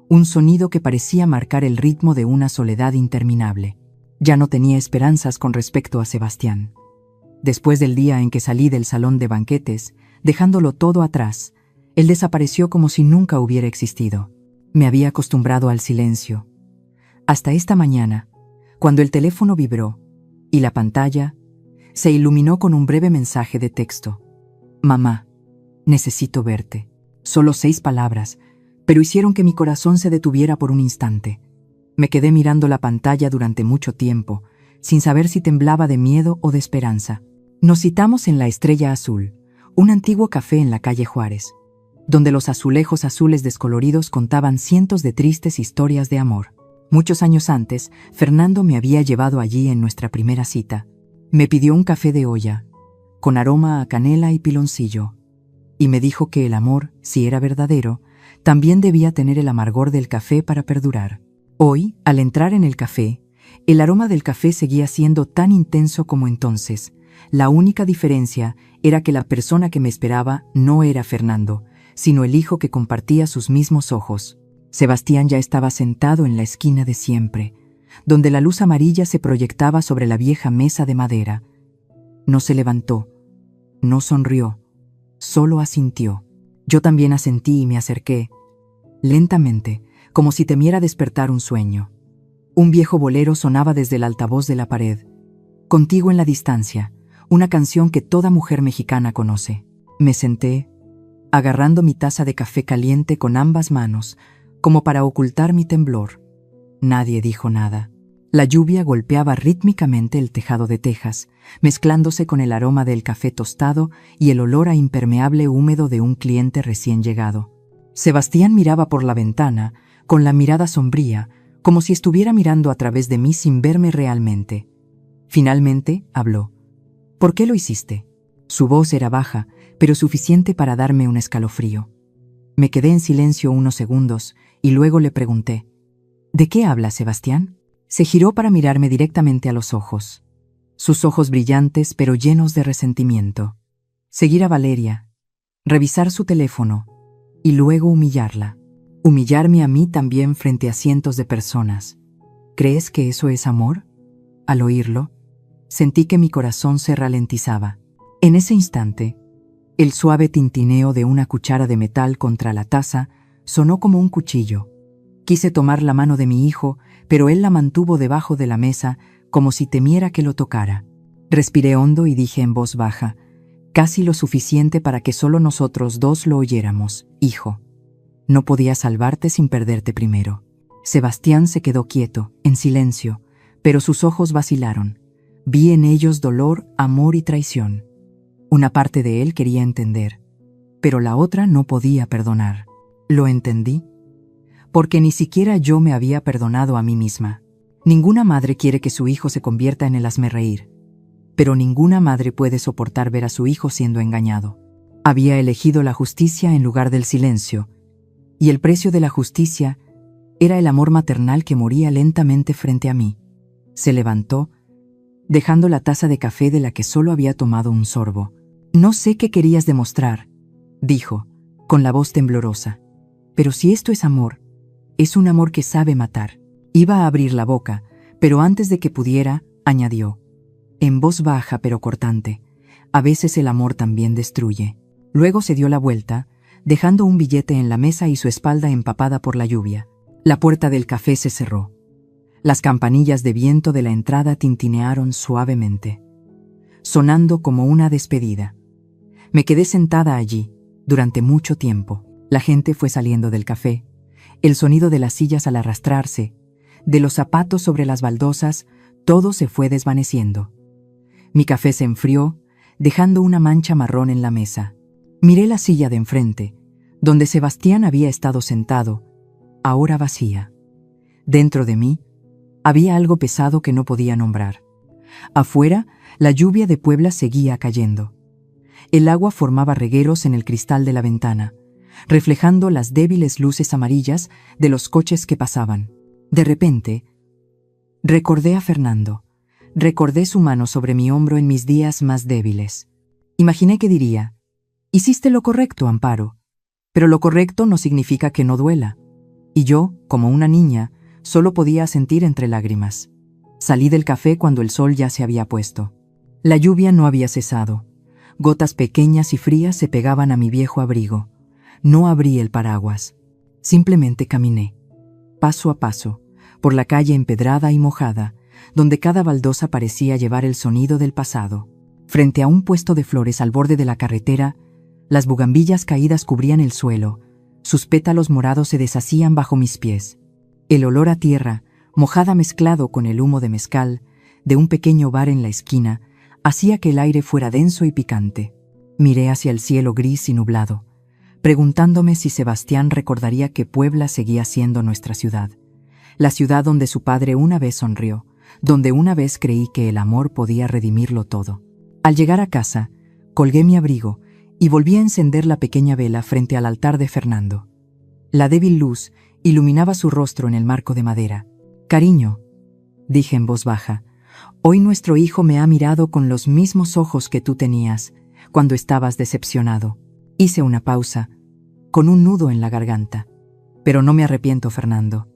un sonido que parecía marcar el ritmo de una soledad interminable. Ya no tenía esperanzas con respecto a Sebastián. Después del día en que salí del salón de banquetes, dejándolo todo atrás, él desapareció como si nunca hubiera existido. Me había acostumbrado al silencio. Hasta esta mañana, cuando el teléfono vibró y la pantalla se iluminó con un breve mensaje de texto. «Mamá, necesito verte». Solo 6 palabras, pero hicieron que mi corazón se detuviera por un instante. Me quedé mirando la pantalla durante mucho tiempo, sin saber si temblaba de miedo o de esperanza. Nos citamos en la Estrella Azul, un antiguo café en la calle Juárez, donde los azulejos azules descoloridos contaban cientos de tristes historias de amor. Muchos años antes, Fernando me había llevado allí en nuestra primera cita. Me pidió un café de olla, con aroma a canela y piloncillo, y me dijo que el amor, si era verdadero, también debía tener el amargor del café para perdurar. Hoy, al entrar en el café, el aroma del café seguía siendo tan intenso como entonces. La única diferencia era que la persona que me esperaba no era Fernando, sino el hijo que compartía sus mismos ojos. Sebastián ya estaba sentado en la esquina de siempre, donde la luz amarilla se proyectaba sobre la vieja mesa de madera. No se levantó, no sonrió, solo asintió. Yo también asentí y me acerqué, lentamente, como si temiera despertar un sueño. Un viejo bolero sonaba desde el altavoz de la pared. Contigo en la distancia, una canción que toda mujer mexicana conoce. Me senté, agarrando mi taza de café caliente con ambas manos, como para ocultar mi temblor. Nadie dijo nada. La lluvia golpeaba rítmicamente el tejado de tejas, mezclándose con el aroma del café tostado y el olor a impermeable húmedo de un cliente recién llegado. Sebastián miraba por la ventana, con la mirada sombría, como si estuviera mirando a través de mí sin verme realmente. Finalmente habló. ¿Por qué lo hiciste? Su voz era baja, pero suficiente para darme un escalofrío. Me quedé en silencio unos segundos y luego le pregunté, ¿de qué habla Sebastián? Se giró para mirarme directamente a los ojos. Sus ojos brillantes pero llenos de resentimiento. Seguir a Valeria, revisar su teléfono y luego humillarla. Humillarme a mí también frente a cientos de personas. ¿Crees que eso es amor? Al oírlo, sentí que mi corazón se ralentizaba. En ese instante, el suave tintineo de una cuchara de metal contra la taza sonó como un cuchillo. Quise tomar la mano de mi hijo, pero él la mantuvo debajo de la mesa como si temiera que lo tocara. Respiré hondo y dije en voz baja, casi lo suficiente para que solo nosotros dos lo oyéramos. Hijo, no podía salvarte sin perderte primero. Sebastián se quedó quieto, en silencio, pero sus ojos vacilaron. Vi en ellos dolor, amor y traición. Una parte de él quería entender, pero la otra no podía perdonar. Lo entendí, porque ni siquiera yo me había perdonado a mí misma. Ninguna madre quiere que su hijo se convierta en el hazmerreír, pero ninguna madre puede soportar ver a su hijo siendo engañado. Había elegido la justicia en lugar del silencio, y el precio de la justicia era el amor maternal que moría lentamente frente a mí. Se levantó, dejando la taza de café de la que solo había tomado un sorbo. No sé qué querías demostrar, dijo, con la voz temblorosa, pero si esto es amor, es un amor que sabe matar. Iba a abrir la boca, pero antes de que pudiera, añadió, en voz baja pero cortante, a veces el amor también destruye. Luego se dio la vuelta, dejando un billete en la mesa y su espalda empapada por la lluvia. La puerta del café se cerró. Las campanillas de viento de la entrada tintinearon suavemente, sonando como una despedida. Me quedé sentada allí, durante mucho tiempo. La gente fue saliendo del café. El sonido de las sillas al arrastrarse, de los zapatos sobre las baldosas, todo se fue desvaneciendo. Mi café se enfrió, dejando una mancha marrón en la mesa. Miré la silla de enfrente, donde Sebastián había estado sentado, ahora vacía. Dentro de mí, había algo pesado que no podía nombrar. Afuera, la lluvia de Puebla seguía cayendo. El agua formaba regueros en el cristal de la ventana, reflejando las débiles luces amarillas de los coches que pasaban. De repente, recordé a Fernando. Recordé su mano sobre mi hombro en mis días más débiles. Imaginé que diría, hiciste lo correcto, Amparo, pero lo correcto no significa que no duela. Y yo, como una niña, solo podía sentir entre lágrimas. Salí del café cuando el sol ya se había puesto. La lluvia no había cesado. Gotas pequeñas y frías se pegaban a mi viejo abrigo. No abrí el paraguas. Simplemente caminé, paso a paso, por la calle empedrada y mojada, donde cada baldosa parecía llevar el sonido del pasado. Frente a un puesto de flores al borde de la carretera, las bugambillas caídas cubrían el suelo. Sus pétalos morados se deshacían bajo mis pies. El olor a tierra, mojada mezclado con el humo de mezcal, de un pequeño bar en la esquina, hacía que el aire fuera denso y picante. Miré hacia el cielo gris y nublado, preguntándome si Sebastián recordaría que Puebla seguía siendo nuestra ciudad. La ciudad donde su padre una vez sonrió, donde una vez creí que el amor podía redimirlo todo. Al llegar a casa, colgué mi abrigo y volví a encender la pequeña vela frente al altar de Fernando. La débil luz iluminaba su rostro en el marco de madera. «Cariño», dije en voz baja, «hoy nuestro hijo me ha mirado con los mismos ojos que tú tenías cuando estabas decepcionado». Hice una pausa, con un nudo en la garganta. «Pero no me arrepiento, Fernando.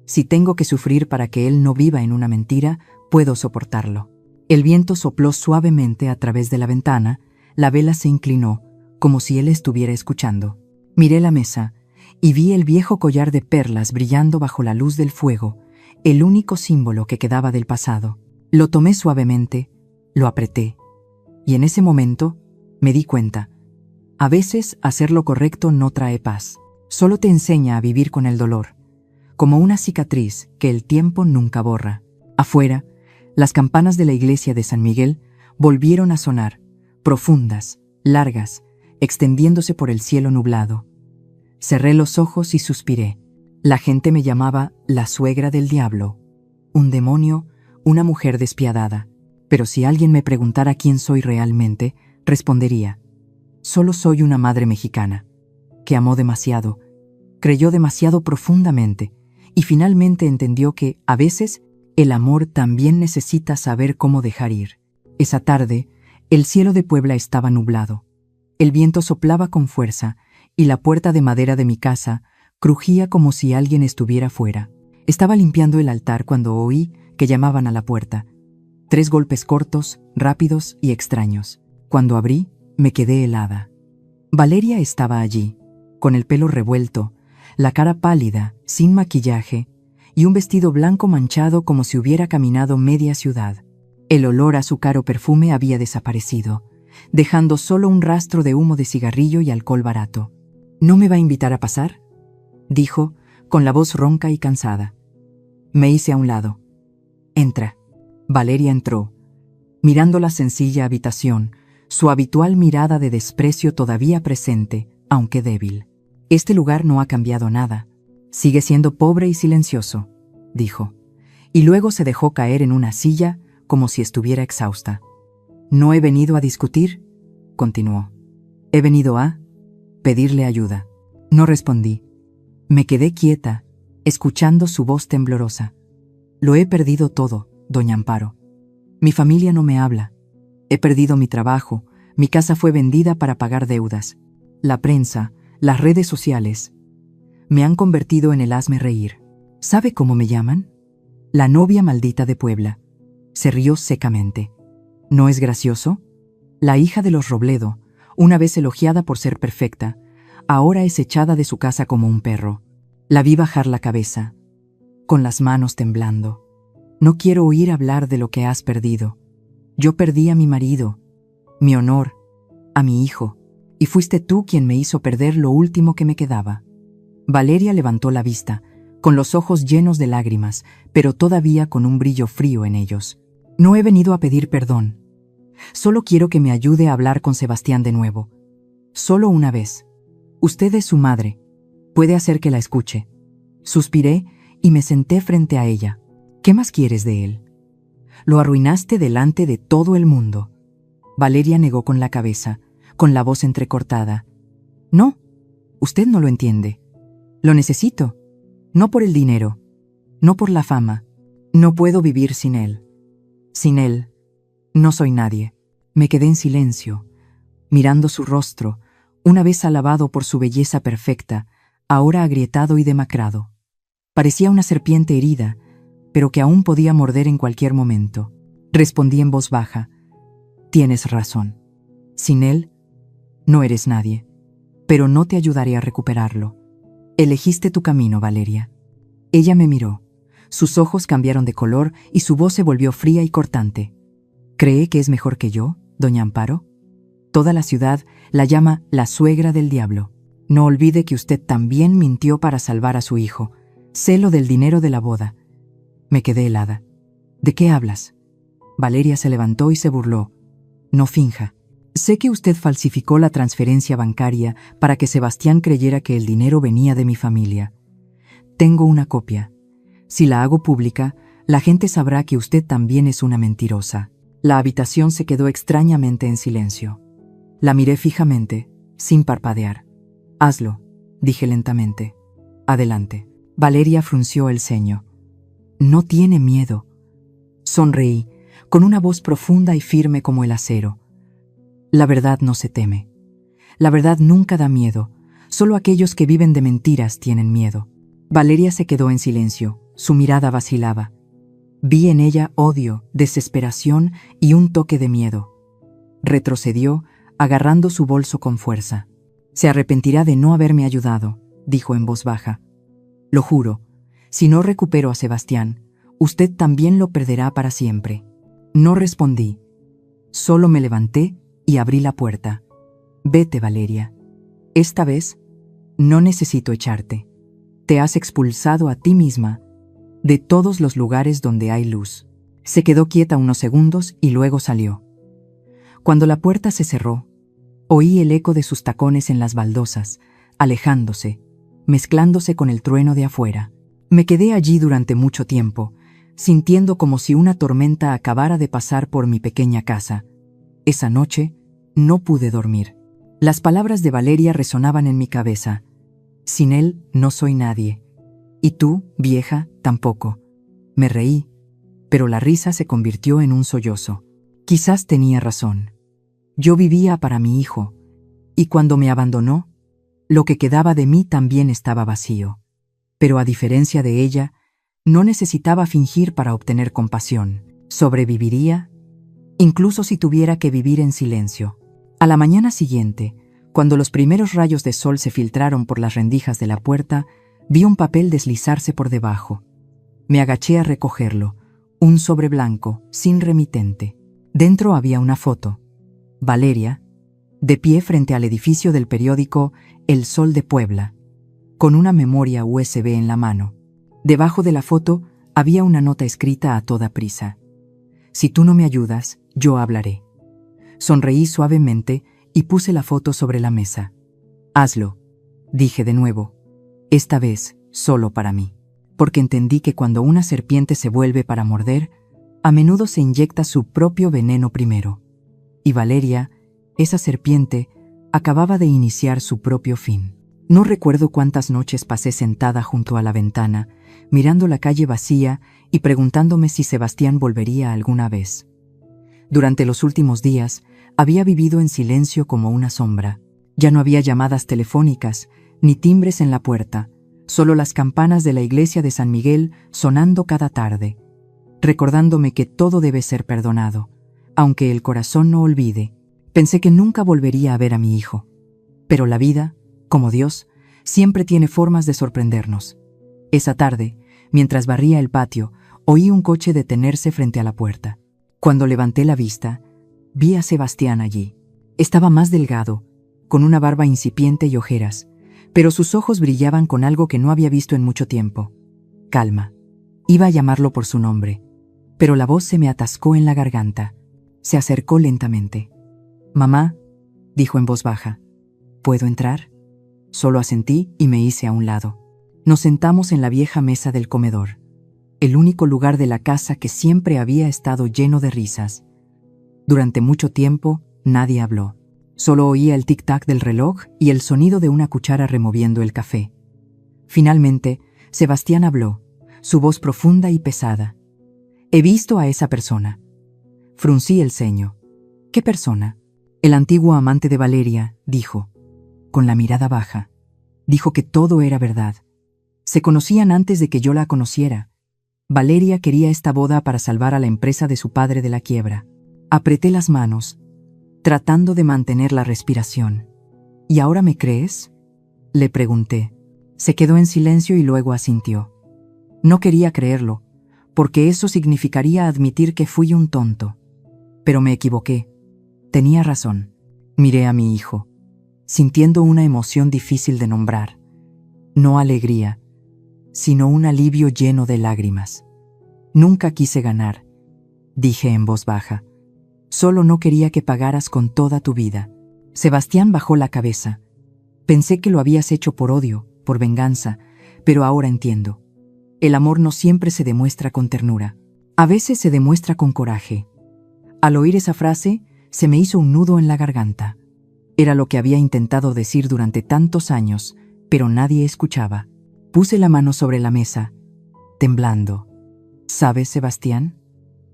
Si tengo que sufrir para que él no viva en una mentira, puedo soportarlo». El viento sopló suavemente a través de la ventana, la vela se inclinó, como si él estuviera escuchando. Miré la mesa, y vi el viejo collar de perlas brillando bajo la luz del fuego, el único símbolo que quedaba del pasado. Lo tomé suavemente, lo apreté, y en ese momento me di cuenta. A veces hacer lo correcto no trae paz, solo te enseña a vivir con el dolor, como una cicatriz que el tiempo nunca borra. Afuera, las campanas de la iglesia de San Miguel volvieron a sonar, profundas, largas, extendiéndose por el cielo nublado. Cerré los ojos y suspiré. La gente me llamaba la suegra del diablo, un demonio, una mujer despiadada. Pero si alguien me preguntara quién soy realmente, respondería: solo soy una madre mexicana, que amó demasiado, creyó demasiado profundamente, y finalmente entendió que, a veces, el amor también necesita saber cómo dejar ir. Esa tarde, el cielo de Puebla estaba nublado. El viento soplaba con fuerza, y la puerta de madera de mi casa crujía como si alguien estuviera fuera. Estaba limpiando el altar cuando oí que llamaban a la puerta. 3 golpes cortos, rápidos y extraños. Cuando abrí, me quedé helada. Valeria estaba allí, con el pelo revuelto, la cara pálida, sin maquillaje, y un vestido blanco manchado como si hubiera caminado media ciudad. El olor a su caro perfume había desaparecido, dejando solo un rastro de humo de cigarrillo y alcohol barato. ¿No me va a invitar a pasar?, dijo, con la voz ronca y cansada. Me hice a un lado. Entra. Valeria entró, mirando la sencilla habitación, su habitual mirada de desprecio todavía presente, aunque débil. Este lugar no ha cambiado nada. Sigue siendo pobre y silencioso, dijo, y luego se dejó caer en una silla como si estuviera exhausta. No he venido a discutir, continuó. He venido a pedirle ayuda. No respondí. Me quedé quieta, escuchando su voz temblorosa. Lo he perdido todo, doña Amparo. Mi familia no me habla. He perdido mi trabajo, mi casa fue vendida para pagar deudas. La prensa, las redes sociales, me han convertido en el hazme reír. ¿Sabe cómo me llaman? La novia maldita de Puebla. Se rió secamente. ¿No es gracioso? La hija de los Robledo, una vez elogiada por ser perfecta, ahora es echada de su casa como un perro. La vi bajar la cabeza, con las manos temblando. No quiero oír hablar de lo que has perdido. Yo perdí a mi marido, mi honor, a mi hijo, y fuiste tú quien me hizo perder lo último que me quedaba. Valeria levantó la vista, con los ojos llenos de lágrimas, pero todavía con un brillo frío en ellos. No he venido a pedir perdón. Solo quiero que me ayude a hablar con Sebastián de nuevo. Solo una vez. Usted es su madre. Puede hacer que la escuche. Suspiré y me senté frente a ella. ¿Qué más quieres de él? Lo arruinaste delante de todo el mundo. Valeria negó con la cabeza, con la voz entrecortada. No, usted no lo entiende. Lo necesito. No por el dinero, no por la fama. No puedo vivir sin él. Sin él, no soy nadie. Me quedé en silencio, mirando su rostro, una vez alabado por su belleza perfecta, ahora agrietado y demacrado. Parecía una serpiente herida, pero que aún podía morder en cualquier momento. Respondí en voz baja: tienes razón. Sin él, no eres nadie, pero no te ayudaré a recuperarlo. Elegiste tu camino, Valeria. Ella me miró. Sus ojos cambiaron de color y su voz se volvió fría y cortante. ¿Cree que es mejor que yo, doña Amparo? Toda la ciudad la llama la suegra del diablo. No olvide que usted también mintió para salvar a su hijo. Sé lo del dinero de la boda. Me quedé helada. ¿De qué hablas? Valeria se levantó y se burló. No finja. Sé que usted falsificó la transferencia bancaria para que Sebastián creyera que el dinero venía de mi familia. Tengo una copia. Si la hago pública, la gente sabrá que usted también es una mentirosa. La habitación se quedó extrañamente en silencio. La miré fijamente, sin parpadear. Hazlo, dije lentamente. Adelante. Valeria frunció el ceño. No tiene miedo. Sonreí, con una voz profunda y firme como el acero. La verdad no se teme. La verdad nunca da miedo. Solo aquellos que viven de mentiras tienen miedo. Valeria se quedó en silencio. Su mirada vacilaba. Vi en ella odio, desesperación y un toque de miedo. Retrocedió, agarrando su bolso con fuerza. Se arrepentirá de no haberme ayudado, dijo en voz baja. Lo juro, si no recupero a Sebastián, usted también lo perderá para siempre. No respondí. Solo me levanté y abrí la puerta. Vete, Valeria. Esta vez no necesito echarte. Te has expulsado a ti misma de todos los lugares donde hay luz. Se quedó quieta unos segundos y luego salió. Cuando la puerta se cerró, oí el eco de sus tacones en las baldosas, alejándose, mezclándose con el trueno de afuera. Me quedé allí durante mucho tiempo, sintiendo como si una tormenta acabara de pasar por mi pequeña casa. Esa noche no pude dormir. Las palabras de Valeria resonaban en mi cabeza. Sin él no soy nadie. Y tú, vieja, tampoco. Me reí, pero la risa se convirtió en un sollozo. Quizás tenía razón. Yo vivía para mi hijo, y cuando me abandonó, lo que quedaba de mí también estaba vacío. Pero a diferencia de ella, no necesitaba fingir para obtener compasión. Sobreviviría, incluso si tuviera que vivir en silencio. A la mañana siguiente, cuando los primeros rayos de sol se filtraron por las rendijas de la puerta, vi un papel deslizarse por debajo. Me agaché a recogerlo, un sobre blanco, sin remitente. Dentro había una foto. Valeria, de pie frente al edificio del periódico El Sol de Puebla, con una memoria USB en la mano. Debajo de la foto había una nota escrita a toda prisa. Si tú no me ayudas, yo hablaré. Sonreí suavemente y puse la foto sobre la mesa. Hazlo, dije de nuevo, esta vez solo para mí, porque entendí que cuando una serpiente se vuelve para morder, a menudo se inyecta su propio veneno primero. Y Valeria, esa serpiente, acababa de iniciar su propio fin. No recuerdo cuántas noches pasé sentada junto a la ventana, mirando la calle vacía y preguntándome si Sebastián volvería alguna vez. Durante los últimos días, había vivido en silencio como una sombra. Ya no había llamadas telefónicas, ni timbres en la puerta, solo las campanas de la iglesia de San Miguel sonando cada tarde, recordándome que todo debe ser perdonado, aunque el corazón no olvide. Pensé que nunca volvería a ver a mi hijo. Pero la vida, como Dios, siempre tiene formas de sorprendernos. Esa tarde, mientras barría el patio, oí un coche detenerse frente a la puerta. Cuando levanté la vista, vi a Sebastián allí. Estaba más delgado, con una barba incipiente y ojeras, pero sus ojos brillaban con algo que no había visto en mucho tiempo. Calma. Iba a llamarlo por su nombre, pero la voz se me atascó en la garganta. Se acercó lentamente. «Mamá», dijo en voz baja, «¿puedo entrar?». Solo asentí y me hice a un lado. Nos sentamos en la vieja mesa del comedor, el único lugar de la casa que siempre había estado lleno de risas. Durante mucho tiempo, nadie habló. Solo oía el tic-tac del reloj y el sonido de una cuchara removiendo el café. Finalmente, Sebastián habló, su voz profunda y pesada. «He visto a esa persona». Fruncí el ceño. «¿Qué persona?». «El antiguo amante de Valeria», dijo, con la mirada baja. Dijo que todo era verdad. Se conocían antes de que yo la conociera. Valeria quería esta boda para salvar a la empresa de su padre de la quiebra. Apreté las manos, tratando de mantener la respiración. «¿Y ahora me crees?», le pregunté. Se quedó en silencio y luego asintió. No quería creerlo, porque eso significaría admitir que fui un tonto. Pero me equivoqué. Tenía razón. Miré a mi hijo, sintiendo una emoción difícil de nombrar. No alegría, sino un alivio lleno de lágrimas. «Nunca quise ganar», dije en voz baja. «Solo no quería que pagaras con toda tu vida». Sebastián bajó la cabeza. «Pensé que lo habías hecho por odio, por venganza, pero ahora entiendo. El amor no siempre se demuestra con ternura. A veces se demuestra con coraje». Al oír esa frase, se me hizo un nudo en la garganta. Era lo que había intentado decir durante tantos años, pero nadie escuchaba. Puse la mano sobre la mesa, temblando. «¿Sabes, Sebastián?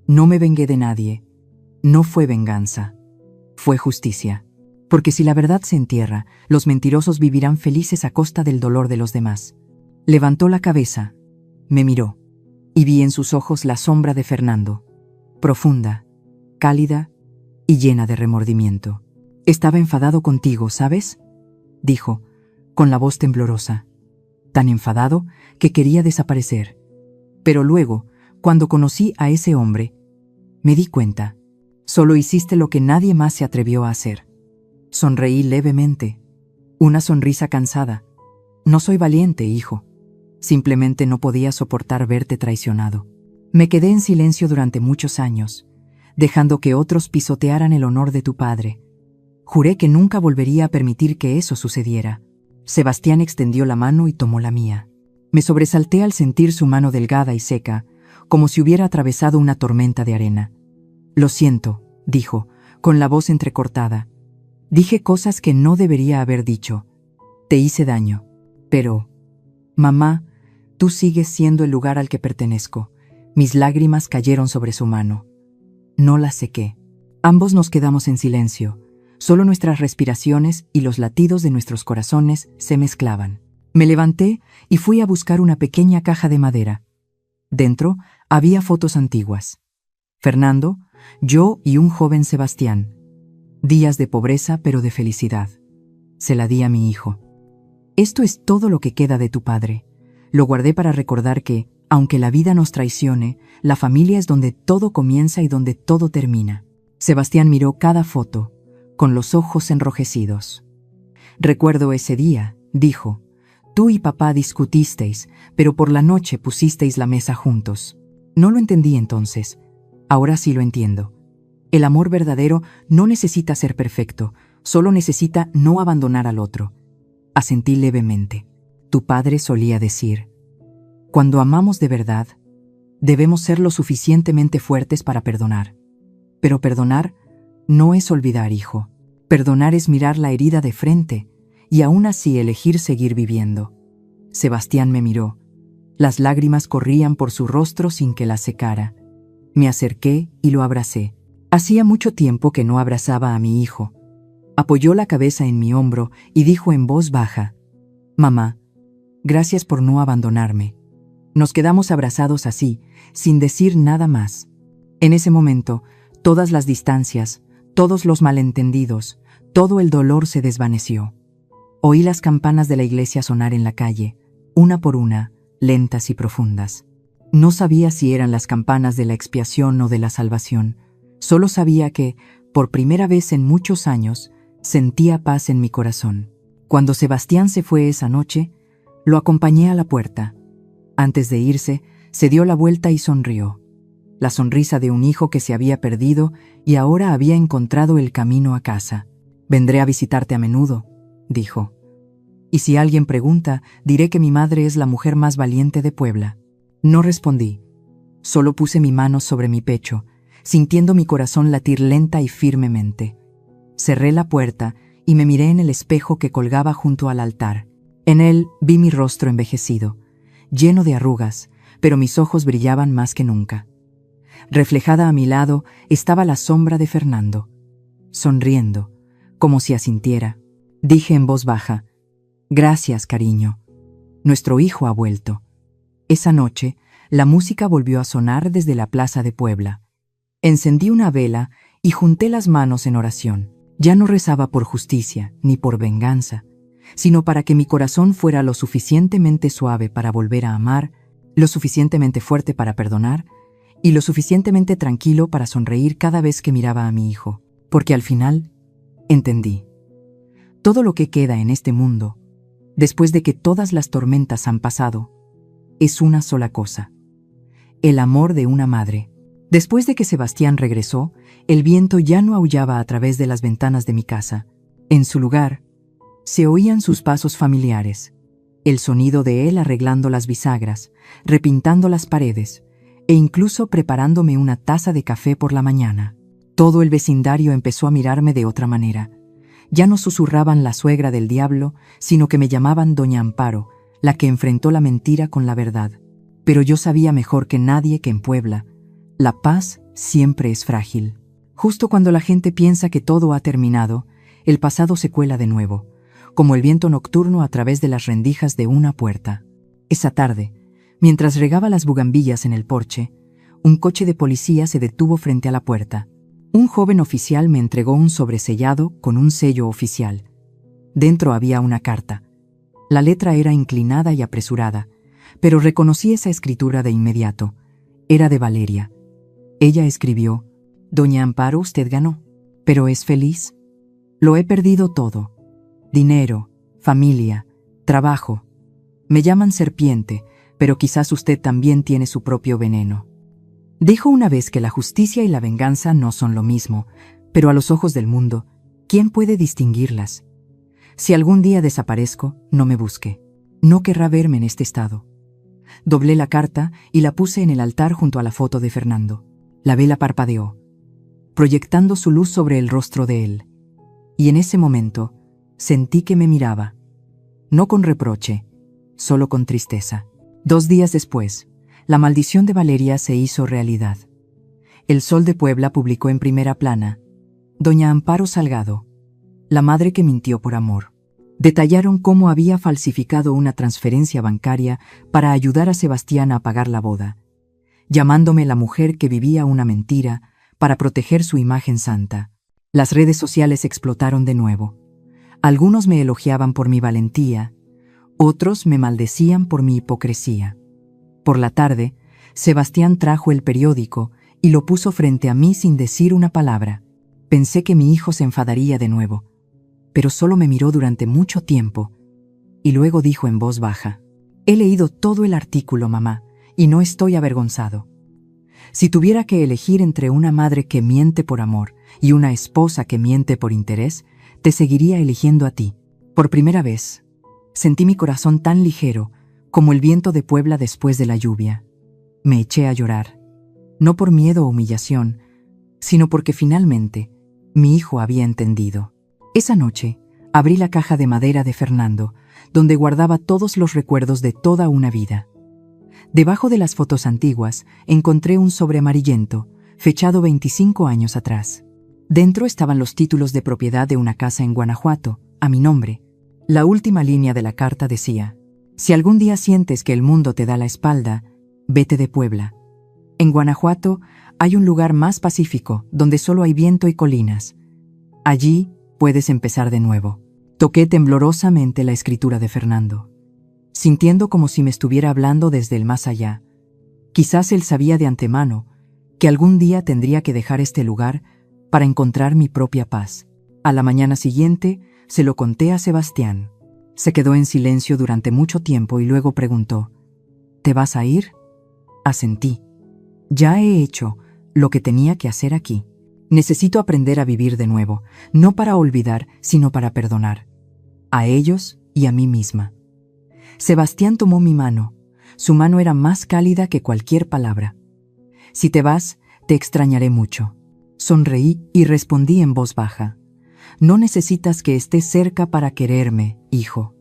No me vengué de nadie. No fue venganza. Fue justicia. Porque si la verdad se entierra, los mentirosos vivirán felices a costa del dolor de los demás». Levantó la cabeza, me miró, y vi en sus ojos la sombra de Fernando, profunda, cálida y llena de remordimiento. «Estaba enfadado contigo, ¿sabes?», dijo, con la voz temblorosa. tan enfadado que quería desaparecer. Pero luego, cuando conocí a ese hombre, me di cuenta. Solo hiciste lo que nadie más se atrevió a hacer. Sonreí levemente. Una sonrisa cansada. No soy valiente, hijo. Simplemente no podía soportar verte traicionado. Me quedé en silencio durante muchos años, dejando que otros pisotearan el honor de tu padre. Juré que nunca volvería a permitir que eso sucediera. Sebastián extendió la mano y tomó la mía. Me sobresalté al sentir su mano delgada y seca, como si hubiera atravesado una tormenta de arena. Lo siento, dijo, con la voz entrecortada. Dije cosas que no debería haber dicho. Te hice daño. Pero, mamá, tú sigues siendo el lugar al que pertenezco. Mis lágrimas cayeron sobre su mano. No las sequé. Ambos nos quedamos en silencio. Solo nuestras respiraciones y los latidos de nuestros corazones se mezclaban. Me levanté y fui a buscar una pequeña caja de madera. Dentro había fotos antiguas. Fernando, yo y un joven Sebastián. Días de pobreza pero de felicidad. Se la di a mi hijo. Esto es todo lo que queda de tu padre. Lo guardé para recordar que, aunque la vida nos traicione, la familia es donde todo comienza y donde todo termina. Sebastián miró cada foto, con los ojos enrojecidos. Recuerdo ese día, dijo. Tú y papá discutisteis, pero por la noche pusisteis la mesa juntos. No lo entendí entonces. Ahora sí lo entiendo. El amor verdadero no necesita ser perfecto, solo necesita no abandonar al otro. Asentí levemente. Tu padre solía decir, cuando amamos de verdad, debemos ser lo suficientemente fuertes para perdonar. Pero perdonar no es olvidar, hijo. Perdonar es mirar la herida de frente y aún así elegir seguir viviendo. Sebastián me miró. Las lágrimas corrían por su rostro sin que las secara. Me acerqué y lo abracé. Hacía mucho tiempo que no abrazaba a mi hijo. Apoyó la cabeza en mi hombro y dijo en voz baja, mamá, gracias por no abandonarme. Nos quedamos abrazados así, sin decir nada más. En ese momento, todas las distancias, todos los malentendidos, todo el dolor se desvaneció. Oí las campanas de la iglesia sonar en la calle, una por una, lentas y profundas. No sabía si eran las campanas de la expiación o de la salvación. Solo sabía que, por primera vez en muchos años, sentía paz en mi corazón. Cuando Sebastián se fue esa noche, lo acompañé a la puerta. Antes de irse, se dio la vuelta y sonrió. La sonrisa de un hijo que se había perdido y ahora había encontrado el camino a casa. Vendré a visitarte a menudo, dijo. Y si alguien pregunta, diré que mi madre es la mujer más valiente de Puebla. No respondí. Solo puse mi mano sobre mi pecho, sintiendo mi corazón latir lenta y firmemente. Cerré la puerta y me miré en el espejo que colgaba junto al altar. En él vi mi rostro envejecido, lleno de arrugas, pero mis ojos brillaban más que nunca. Reflejada a mi lado estaba la sombra de Fernando, sonriendo, como si asintiera. Dije en voz baja, gracias, cariño. Nuestro hijo ha vuelto. Esa noche, la música volvió a sonar desde la plaza de Puebla. Encendí una vela y junté las manos en oración. Ya no rezaba por justicia ni por venganza, sino para que mi corazón fuera lo suficientemente suave para volver a amar, lo suficientemente fuerte para perdonar y lo suficientemente tranquilo para sonreír cada vez que miraba a mi hijo. Porque al final, entendí. Todo lo que queda en este mundo, después de que todas las tormentas han pasado, es una sola cosa: el amor de una madre. Después de que Sebastián regresó, el viento ya no aullaba a través de las ventanas de mi casa. En su lugar, se oían sus pasos familiares, el sonido de él arreglando las bisagras, repintando las paredes, e incluso preparándome una taza de café por la mañana. Todo el vecindario empezó a mirarme de otra manera. Ya no susurraban la suegra del diablo, sino que me llamaban Doña Amparo, la que enfrentó la mentira con la verdad. Pero yo sabía mejor que nadie que en Puebla, la paz siempre es frágil. Justo cuando la gente piensa que todo ha terminado, el pasado se cuela de nuevo, como el viento nocturno a través de las rendijas de una puerta. Esa tarde, mientras regaba las bugambillas en el porche, un coche de policía se detuvo frente a la puerta. Un joven oficial me entregó un sobresellado con un sello oficial. Dentro había una carta. La letra era inclinada y apresurada, pero reconocí esa escritura de inmediato. Era de Valeria. Ella escribió: «Doña Amparo, usted ganó. ¿Pero es feliz?» «Lo he perdido todo. Dinero, familia, trabajo. Me llaman serpiente, pero quizás usted también tiene su propio veneno». Dijo una vez que la justicia y la venganza no son lo mismo, pero a los ojos del mundo, ¿quién puede distinguirlas? Si algún día desaparezco, no me busque. No querrá verme en este estado. Doblé la carta y la puse en el altar junto a la foto de Fernando. La vela parpadeó, proyectando su luz sobre el rostro de él. Y en ese momento, sentí que me miraba. No con reproche, solo con tristeza. 2 días después, la maldición de Valeria se hizo realidad. El Sol de Puebla publicó en primera plana: «Doña Amparo Salgado, la madre que mintió por amor». Detallaron cómo había falsificado una transferencia bancaria para ayudar a Sebastián a pagar la boda, llamándome la mujer que vivía una mentira para proteger su imagen santa. Las redes sociales explotaron de nuevo. Algunos me elogiaban por mi valentía, otros me maldecían por mi hipocresía. Por la tarde, Sebastián trajo el periódico y lo puso frente a mí sin decir una palabra. Pensé que mi hijo se enfadaría de nuevo, pero solo me miró durante mucho tiempo y luego dijo en voz baja: «He leído todo el artículo, mamá, y no estoy avergonzado. Si tuviera que elegir entre una madre que miente por amor y una esposa que miente por interés, te seguiría eligiendo a ti». Por primera vez, sentí mi corazón tan ligero como el viento de Puebla después de la lluvia. Me eché a llorar, no por miedo o humillación, sino porque finalmente mi hijo había entendido. Esa noche, abrí la caja de madera de Fernando, donde guardaba todos los recuerdos de toda una vida. Debajo de las fotos antiguas, encontré un sobre amarillento, fechado 25 años atrás. Dentro estaban los títulos de propiedad de una casa en Guanajuato, a mi nombre. La última línea de la carta decía: «Si algún día sientes que el mundo te da la espalda, vete de Puebla. En Guanajuato hay un lugar más pacífico, donde solo hay viento y colinas. Allí puedes empezar de nuevo». Toqué temblorosamente la escritura de Fernando, sintiendo como si me estuviera hablando desde el más allá. Quizás él sabía de antemano que algún día tendría que dejar este lugar para encontrar mi propia paz. A la mañana siguiente se lo conté a Sebastián. Se quedó en silencio durante mucho tiempo y luego preguntó: «¿Te vas a ir?» Asentí. Ya he hecho lo que tenía que hacer aquí. Necesito aprender a vivir de nuevo, no para olvidar, sino para perdonar. A ellos y a mí misma. Sebastián tomó mi mano. Su mano era más cálida que cualquier palabra. «Si te vas, te extrañaré mucho». Sonreí y respondí en voz baja: «No necesitas que estés cerca para quererme, hijo.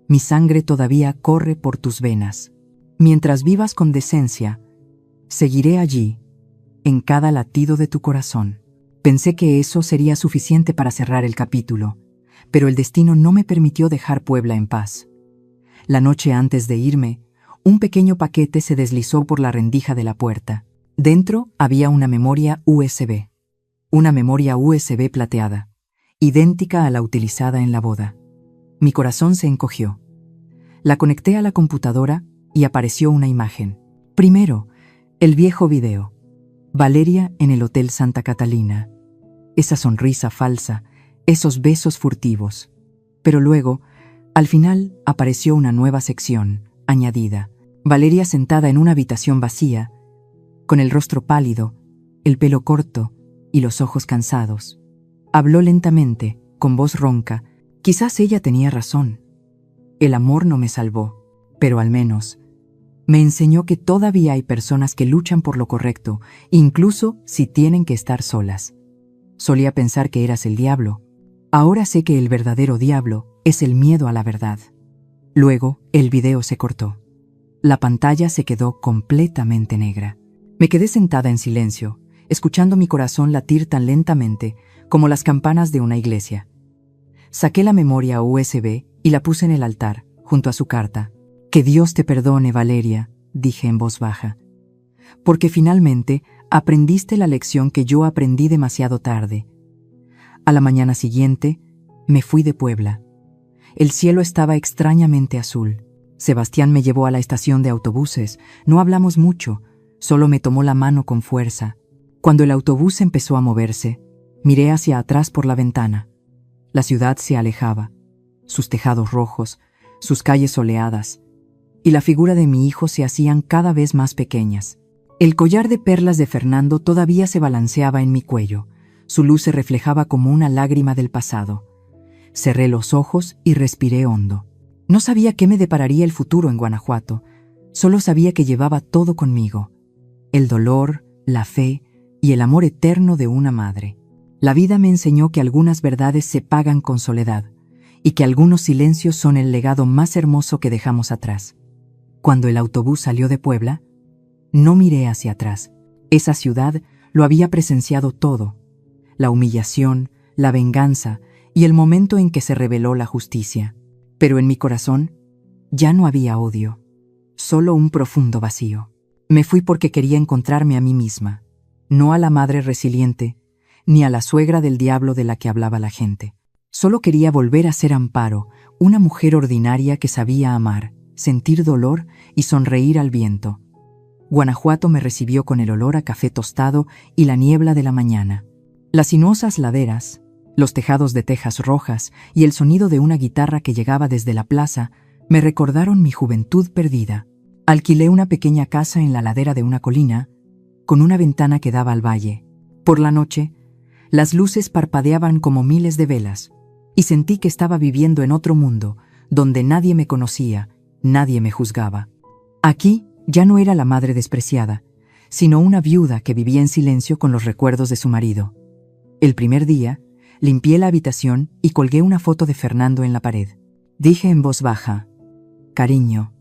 Mi sangre todavía corre por tus venas. Mientras vivas con decencia, seguiré allí, en cada latido de tu corazón». Pensé que eso sería suficiente para cerrar el capítulo, pero el destino no me permitió dejar Puebla en paz. La noche antes de irme, un pequeño paquete se deslizó por la rendija de la puerta. Dentro había una memoria USB. Una memoria USB plateada, idéntica a la utilizada en la boda. Mi corazón se encogió. La conecté a la computadora y apareció una imagen. Primero, el viejo video. Valeria en el Hotel Santa Catalina. Esa sonrisa falsa, esos besos furtivos. Pero luego, al final, apareció una nueva sección, añadida. Valeria sentada en una habitación vacía, con el rostro pálido, el pelo corto y los ojos cansados. Habló lentamente, con voz ronca. Quizás ella tenía razón. El amor no me salvó, pero al menos me enseñó que todavía hay personas que luchan por lo correcto, incluso si tienen que estar solas. Solía pensar que eras el diablo. Ahora sé que el verdadero diablo es el miedo a la verdad. Luego, el video se cortó. La pantalla se quedó completamente negra. Me quedé sentada en silencio, escuchando mi corazón latir tan lentamente como las campanas de una iglesia. Saqué la memoria USB y la puse en el altar, junto a su carta. «Que Dios te perdone, Valeria», dije en voz baja. «Porque finalmente aprendiste la lección que yo aprendí demasiado tarde». A la mañana siguiente, me fui de Puebla. El cielo estaba extrañamente azul. Sebastián me llevó a la estación de autobuses. No hablamos mucho, solo me tomó la mano con fuerza. Cuando el autobús empezó a moverse, miré hacia atrás por la ventana. La ciudad se alejaba, sus tejados rojos, sus calles soleadas, y la figura de mi hijo se hacían cada vez más pequeñas. El collar de perlas de Fernando todavía se balanceaba en mi cuello. Su luz se reflejaba como una lágrima del pasado. Cerré los ojos y respiré hondo. No sabía qué me depararía el futuro en Guanajuato. Solo sabía que llevaba todo conmigo: el dolor, la fe y el amor eterno de una madre. La vida me enseñó que algunas verdades se pagan con soledad y que algunos silencios son el legado más hermoso que dejamos atrás. Cuando el autobús salió de Puebla, no miré hacia atrás. Esa ciudad lo había presenciado todo: la humillación, la venganza y el momento en que se reveló la justicia. Pero en mi corazón ya no había odio, solo un profundo vacío. Me fui porque quería encontrarme a mí misma, no a la madre resiliente, ni a la suegra del diablo de la que hablaba la gente. Solo quería volver a ser Amparo, una mujer ordinaria que sabía amar, sentir dolor y sonreír al viento. Guanajuato me recibió con el olor a café tostado y la niebla de la mañana. Las sinuosas laderas, los tejados de tejas rojas y el sonido de una guitarra que llegaba desde la plaza me recordaron mi juventud perdida. Alquilé una pequeña casa en la ladera de una colina, con una ventana que daba al valle. Por la noche, las luces parpadeaban como miles de velas, y sentí que estaba viviendo en otro mundo, donde nadie me conocía, nadie me juzgaba. Aquí ya no era la madre despreciada, sino una viuda que vivía en silencio con los recuerdos de su marido. El primer día, limpié la habitación y colgué una foto de Fernando en la pared. Dije en voz baja: «Cariño,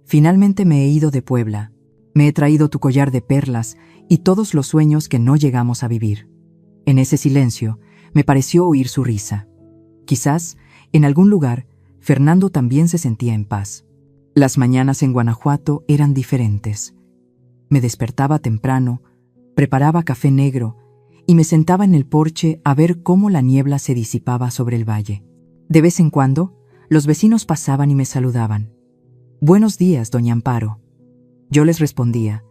finalmente me he ido de Puebla. Me he traído tu collar de perlas y todos los sueños que no llegamos a vivir». En ese silencio, me pareció oír su risa. Quizás, en algún lugar, Fernando también se sentía en paz. Las mañanas en Guanajuato eran diferentes. Me despertaba temprano, preparaba café negro y me sentaba en el porche a ver cómo la niebla se disipaba sobre el valle. De vez en cuando, los vecinos pasaban y me saludaban: «Buenos días, doña Amparo». Yo les respondía,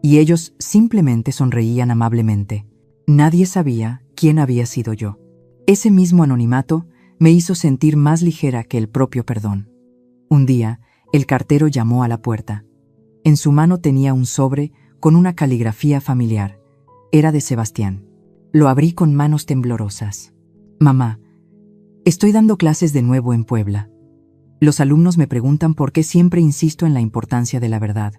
y ellos simplemente sonreían amablemente. Nadie sabía quién había sido yo. Ese mismo anonimato me hizo sentir más ligera que el propio perdón. Un día, el cartero llamó a la puerta. En su mano tenía un sobre con una caligrafía familiar. Era de Sebastián. Lo abrí con manos temblorosas. «Mamá, estoy dando clases de nuevo en Puebla. Los alumnos me preguntan por qué siempre insisto en la importancia de la verdad.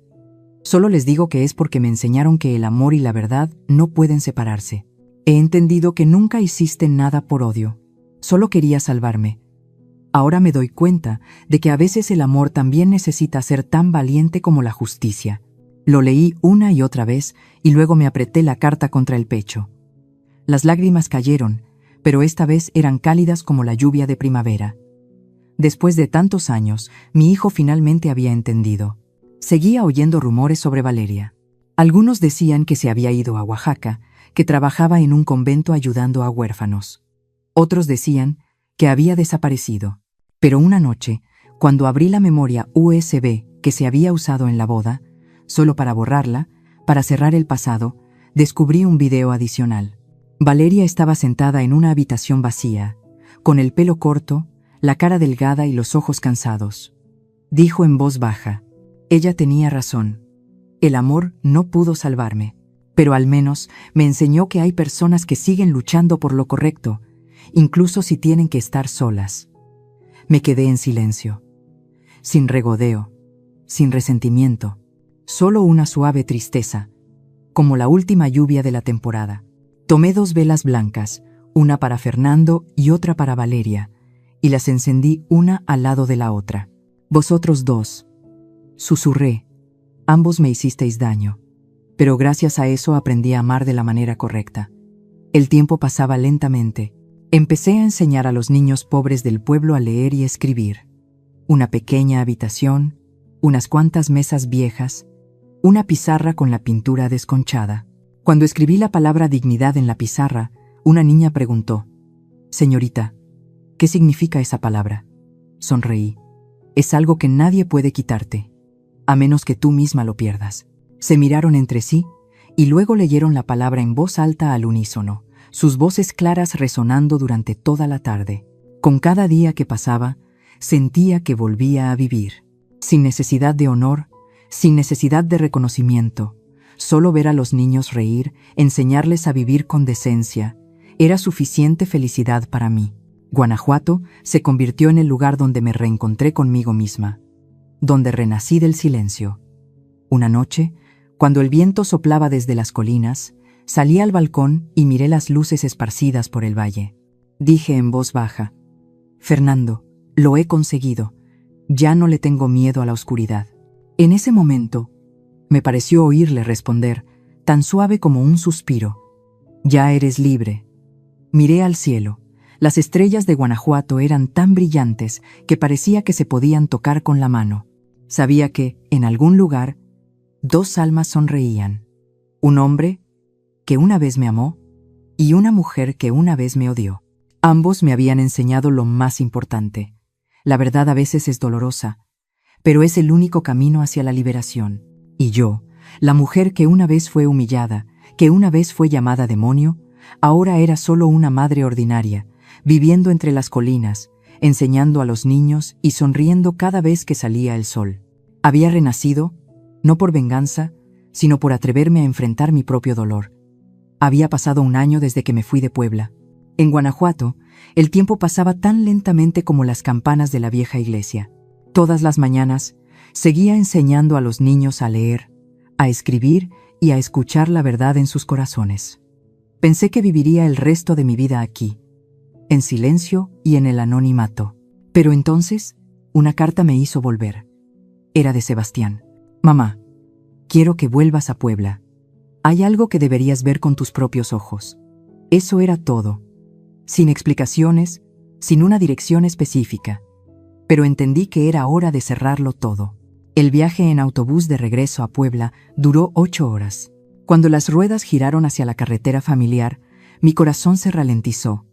Solo les digo que es porque me enseñaron que el amor y la verdad no pueden separarse. He entendido que nunca hiciste nada por odio. Solo quería salvarme. Ahora me doy cuenta de que a veces el amor también necesita ser tan valiente como la justicia». Lo leí una y otra vez y luego me apreté la carta contra el pecho. Las lágrimas cayeron, pero esta vez eran cálidas como la lluvia de primavera. Después de tantos años, mi hijo finalmente había entendido. Seguía oyendo rumores sobre Valeria. Algunos decían que se había ido a Oaxaca, que trabajaba en un convento ayudando a huérfanos. Otros decían que había desaparecido. Pero una noche, cuando abrí la memoria USB que se había usado en la boda, solo para borrarla, para cerrar el pasado, descubrí un video adicional. Valeria estaba sentada en una habitación vacía, con el pelo corto, la cara delgada y los ojos cansados. Dijo en voz baja: «Ella tenía razón. El amor no pudo salvarme, pero al menos me enseñó que hay personas que siguen luchando por lo correcto, incluso si tienen que estar solas». Me quedé en silencio, sin regodeo, sin resentimiento, solo una suave tristeza, como la última lluvia de la temporada. Tomé 2 velas blancas, una para Fernando y otra para Valeria, y las encendí una al lado de la otra. «Vosotros dos», susurré, «ambos me hicisteis daño, pero gracias a eso aprendí a amar de la manera correcta». El tiempo pasaba lentamente. Empecé a enseñar a los niños pobres del pueblo a leer y escribir. Una pequeña habitación, unas cuantas mesas viejas, una pizarra con la pintura desconchada. Cuando escribí la palabra dignidad en la pizarra, una niña preguntó: «Señorita, ¿qué significa esa palabra?». Sonreí. Es algo que nadie puede quitarte, a menos que tú misma lo pierdas. Se miraron entre sí y luego leyeron la palabra en voz alta al unísono, sus voces claras resonando durante toda la tarde. Con cada día que pasaba, sentía que volvía a vivir, sin necesidad de honor, sin necesidad de reconocimiento. Solo ver a los niños reír, enseñarles a vivir con decencia, era suficiente felicidad para mí. Guanajuato se convirtió en el lugar donde me reencontré conmigo misma, donde renací del silencio. Una noche, cuando el viento soplaba desde las colinas, salí al balcón y miré las luces esparcidas por el valle. Dije en voz baja: Fernando, lo he conseguido. Ya no le tengo miedo a la oscuridad. En ese momento, me pareció oírle responder, tan suave como un suspiro: Ya eres libre. Miré al cielo. Las estrellas de Guanajuato eran tan brillantes que parecía que se podían tocar con la mano. Sabía que, en algún lugar, dos almas sonreían. Un hombre que una vez me amó y una mujer que una vez me odió. Ambos me habían enseñado lo más importante. La verdad a veces es dolorosa, pero es el único camino hacia la liberación. Y yo, la mujer que una vez fue humillada, que una vez fue llamada demonio, ahora era solo una madre ordinaria, viviendo entre las colinas, enseñando a los niños y sonriendo cada vez que salía el sol. Había renacido, no por venganza, sino por atreverme a enfrentar mi propio dolor. Había pasado un año desde que me fui de Puebla. En Guanajuato, el tiempo pasaba tan lentamente como las campanas de la vieja iglesia. Todas las mañanas, seguía enseñando a los niños a leer, a escribir y a escuchar la verdad en sus corazones. Pensé que viviría el resto de mi vida aquí, en silencio y en el anonimato. Pero entonces, una carta me hizo volver. Era de Sebastián. Mamá, quiero que vuelvas a Puebla. Hay algo que deberías ver con tus propios ojos. Eso era todo. Sin explicaciones, sin una dirección específica. Pero entendí que era hora de cerrarlo todo. El viaje en autobús de regreso a Puebla duró 8 horas. Cuando las ruedas giraron hacia la carretera familiar, mi corazón se ralentizó.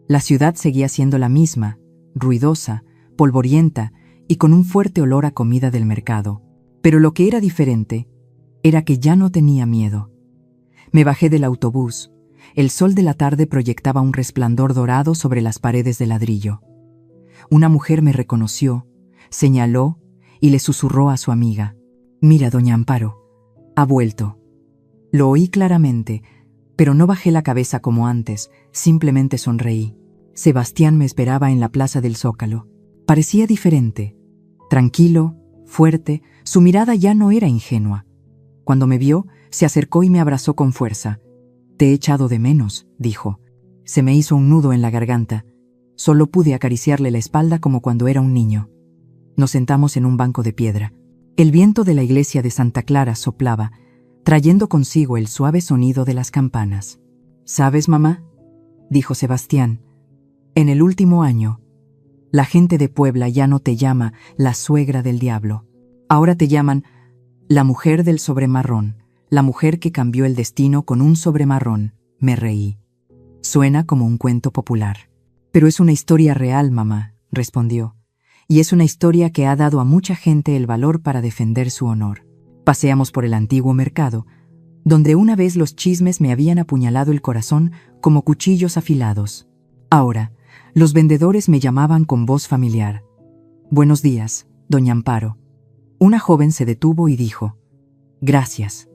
La ciudad seguía siendo la misma, ruidosa, polvorienta y con un fuerte olor a comida del mercado. Pero lo que era diferente era que ya no tenía miedo. Me bajé del autobús. El sol de la tarde proyectaba un resplandor dorado sobre las paredes de ladrillo. Una mujer me reconoció, señaló y le susurró a su amiga: «Mira, doña Amparo, ha vuelto». Lo oí claramente, pero no bajé la cabeza como antes, simplemente sonreí. Sebastián me esperaba en la plaza del Zócalo. Parecía diferente, tranquilo, fuerte, su mirada ya no era ingenua. Cuando me vio, se acercó y me abrazó con fuerza. «Te he echado de menos», dijo. Se me hizo un nudo en la garganta. Solo pude acariciarle la espalda como cuando era un niño. Nos sentamos en un banco de piedra. El viento de la iglesia de Santa Clara soplaba, trayendo consigo el suave sonido de las campanas. «¿Sabes, mamá?», dijo Sebastián. «En el último año, la gente de Puebla ya no te llama la suegra del diablo. Ahora te llaman la mujer del sobremarrón, la mujer que cambió el destino con un sobremarrón». Me reí. «Suena como un cuento popular». «Pero es una historia real, mamá», respondió. «Y es una historia que ha dado a mucha gente el valor para defender su honor». Paseamos por el antiguo mercado, donde una vez los chismes me habían apuñalado el corazón como cuchillos afilados. Ahora, los vendedores me llamaban con voz familiar. «Buenos días, doña Amparo». Una joven se detuvo y dijo: «Gracias.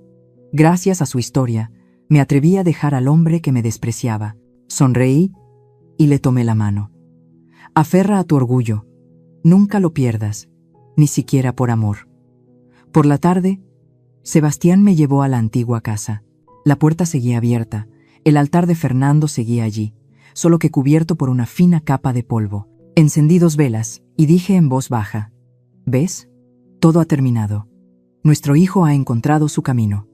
Gracias a su historia, me atreví a dejar al hombre que me despreciaba». Sonreí y le tomé la mano. «Aferra a tu orgullo. Nunca lo pierdas, ni siquiera por amor». Por la tarde, Sebastián me llevó a la antigua casa. La puerta seguía abierta, el altar de Fernando seguía allí, solo que cubierto por una fina capa de polvo. Encendí 2 velas y dije en voz baja: «¿Ves? Todo ha terminado. Nuestro hijo ha encontrado su camino».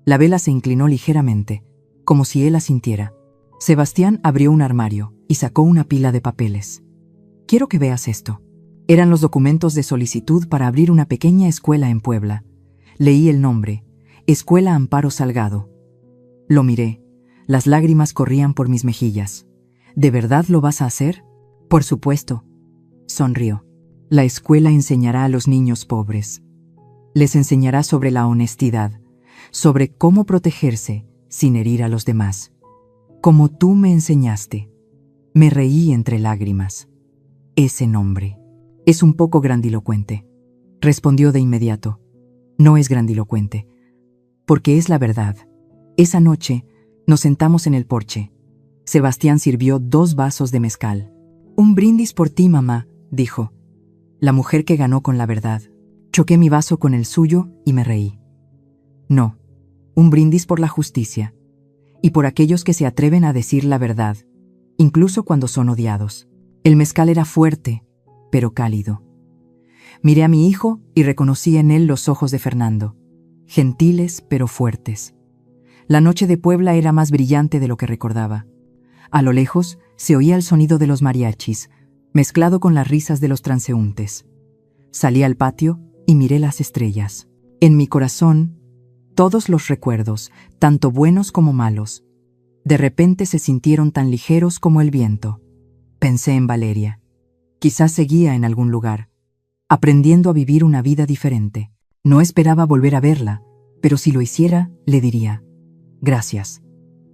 La vela se inclinó ligeramente, como si él la sintiera. Sebastián abrió un armario y sacó una pila de papeles. «Quiero que veas esto». Eran los documentos de solicitud para abrir una pequeña escuela en Puebla. Leí el nombre: Escuela Amparo Salgado. Lo miré. Las lágrimas corrían por mis mejillas. «¿De verdad lo vas a hacer?». «Por supuesto. Sonrió. La escuela enseñará a los niños pobres. Les enseñará sobre la honestidad, sobre cómo protegerse sin herir a los demás. Como tú me enseñaste. Me reí entre lágrimas. Ese nombre es un poco grandilocuente, respondió de inmediato. No es grandilocuente, porque es la verdad. Esa noche nos sentamos en el porche. Sebastián sirvió 2 vasos de mezcal. Un brindis por ti, mamá, dijo. La mujer que ganó con la verdad. Choqué mi vaso con el suyo y me reí. No, un brindis por la justicia y por aquellos que se atreven a decir la verdad, incluso cuando son odiados. El mezcal era fuerte, pero cálido. Miré a mi hijo y reconocí en él los ojos de Fernando, gentiles pero fuertes. La noche de Puebla era más brillante de lo que recordaba. A lo lejos se oía el sonido de los mariachis, mezclado con las risas de los transeúntes. Salí al patio y miré las estrellas. En mi corazón, todos los recuerdos, tanto buenos como malos, de repente se sintieron tan ligeros como el viento. Pensé en Valeria. Quizás seguía en algún lugar, aprendiendo a vivir una vida diferente. No esperaba volver a verla, pero si lo hiciera, le diría: gracias.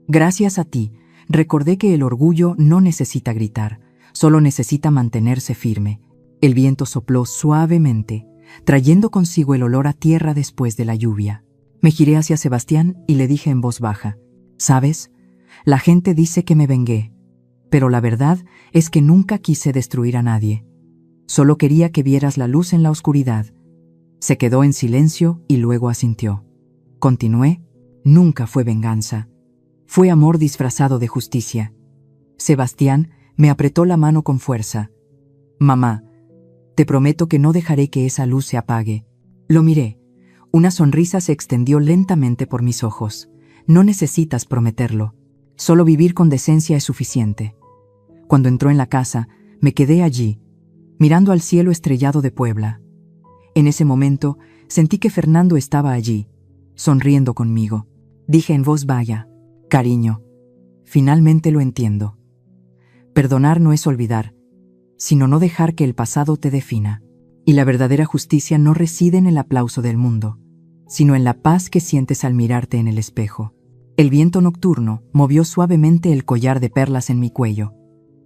Gracias a ti. Recordé que el orgullo no necesita gritar, solo necesita mantenerse firme. El viento sopló suavemente, trayendo consigo el olor a tierra después de la lluvia. Me giré hacia Sebastián y le dije en voz baja: ¿sabes? La gente dice que me vengué, pero la verdad es que nunca quise destruir a nadie. Solo quería que vieras la luz en la oscuridad. Se quedó en silencio y luego asintió. Continué: nunca fue venganza. Fue amor disfrazado de justicia. Sebastián me apretó la mano con fuerza. Mamá, te prometo que no dejaré que esa luz se apague. Lo miré. Una sonrisa se extendió lentamente por mis ojos. No necesitas prometerlo. Solo vivir con decencia es suficiente. Cuando entró en la casa, me quedé allí, mirando al cielo estrellado de Puebla. En ese momento, sentí que Fernando estaba allí, sonriendo conmigo. Dije en voz baja: cariño, finalmente lo entiendo. Perdonar no es olvidar, sino no dejar que el pasado te defina. Y la verdadera justicia no reside en el aplauso del mundo, sino en la paz que sientes al mirarte en el espejo. El viento nocturno movió suavemente el collar de perlas en mi cuello.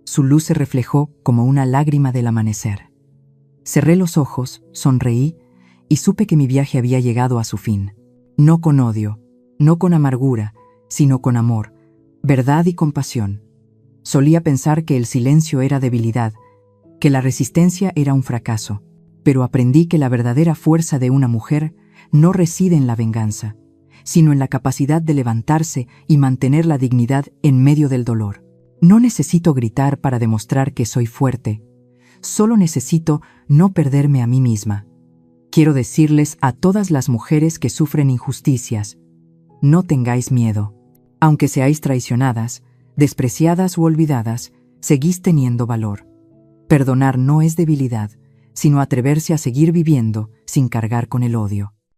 Su luz se reflejó como una lágrima del amanecer. Cerré los ojos, sonreí y supe que mi viaje había llegado a su fin. No con odio, no con amargura, sino con amor, verdad y compasión. Solía pensar que el silencio era debilidad, que la resistencia era un fracaso, pero aprendí que la verdadera fuerza de una mujer no reside en la venganza, sino en la capacidad de levantarse y mantener la dignidad en medio del dolor. No necesito gritar para demostrar que soy fuerte, solo necesito no perderme a mí misma. Quiero decirles a todas las mujeres que sufren injusticias: no tengáis miedo. Aunque seáis traicionadas, despreciadas u olvidadas, seguís teniendo valor. Perdonar no es debilidad, sino atreverse a seguir viviendo sin cargar con el odio.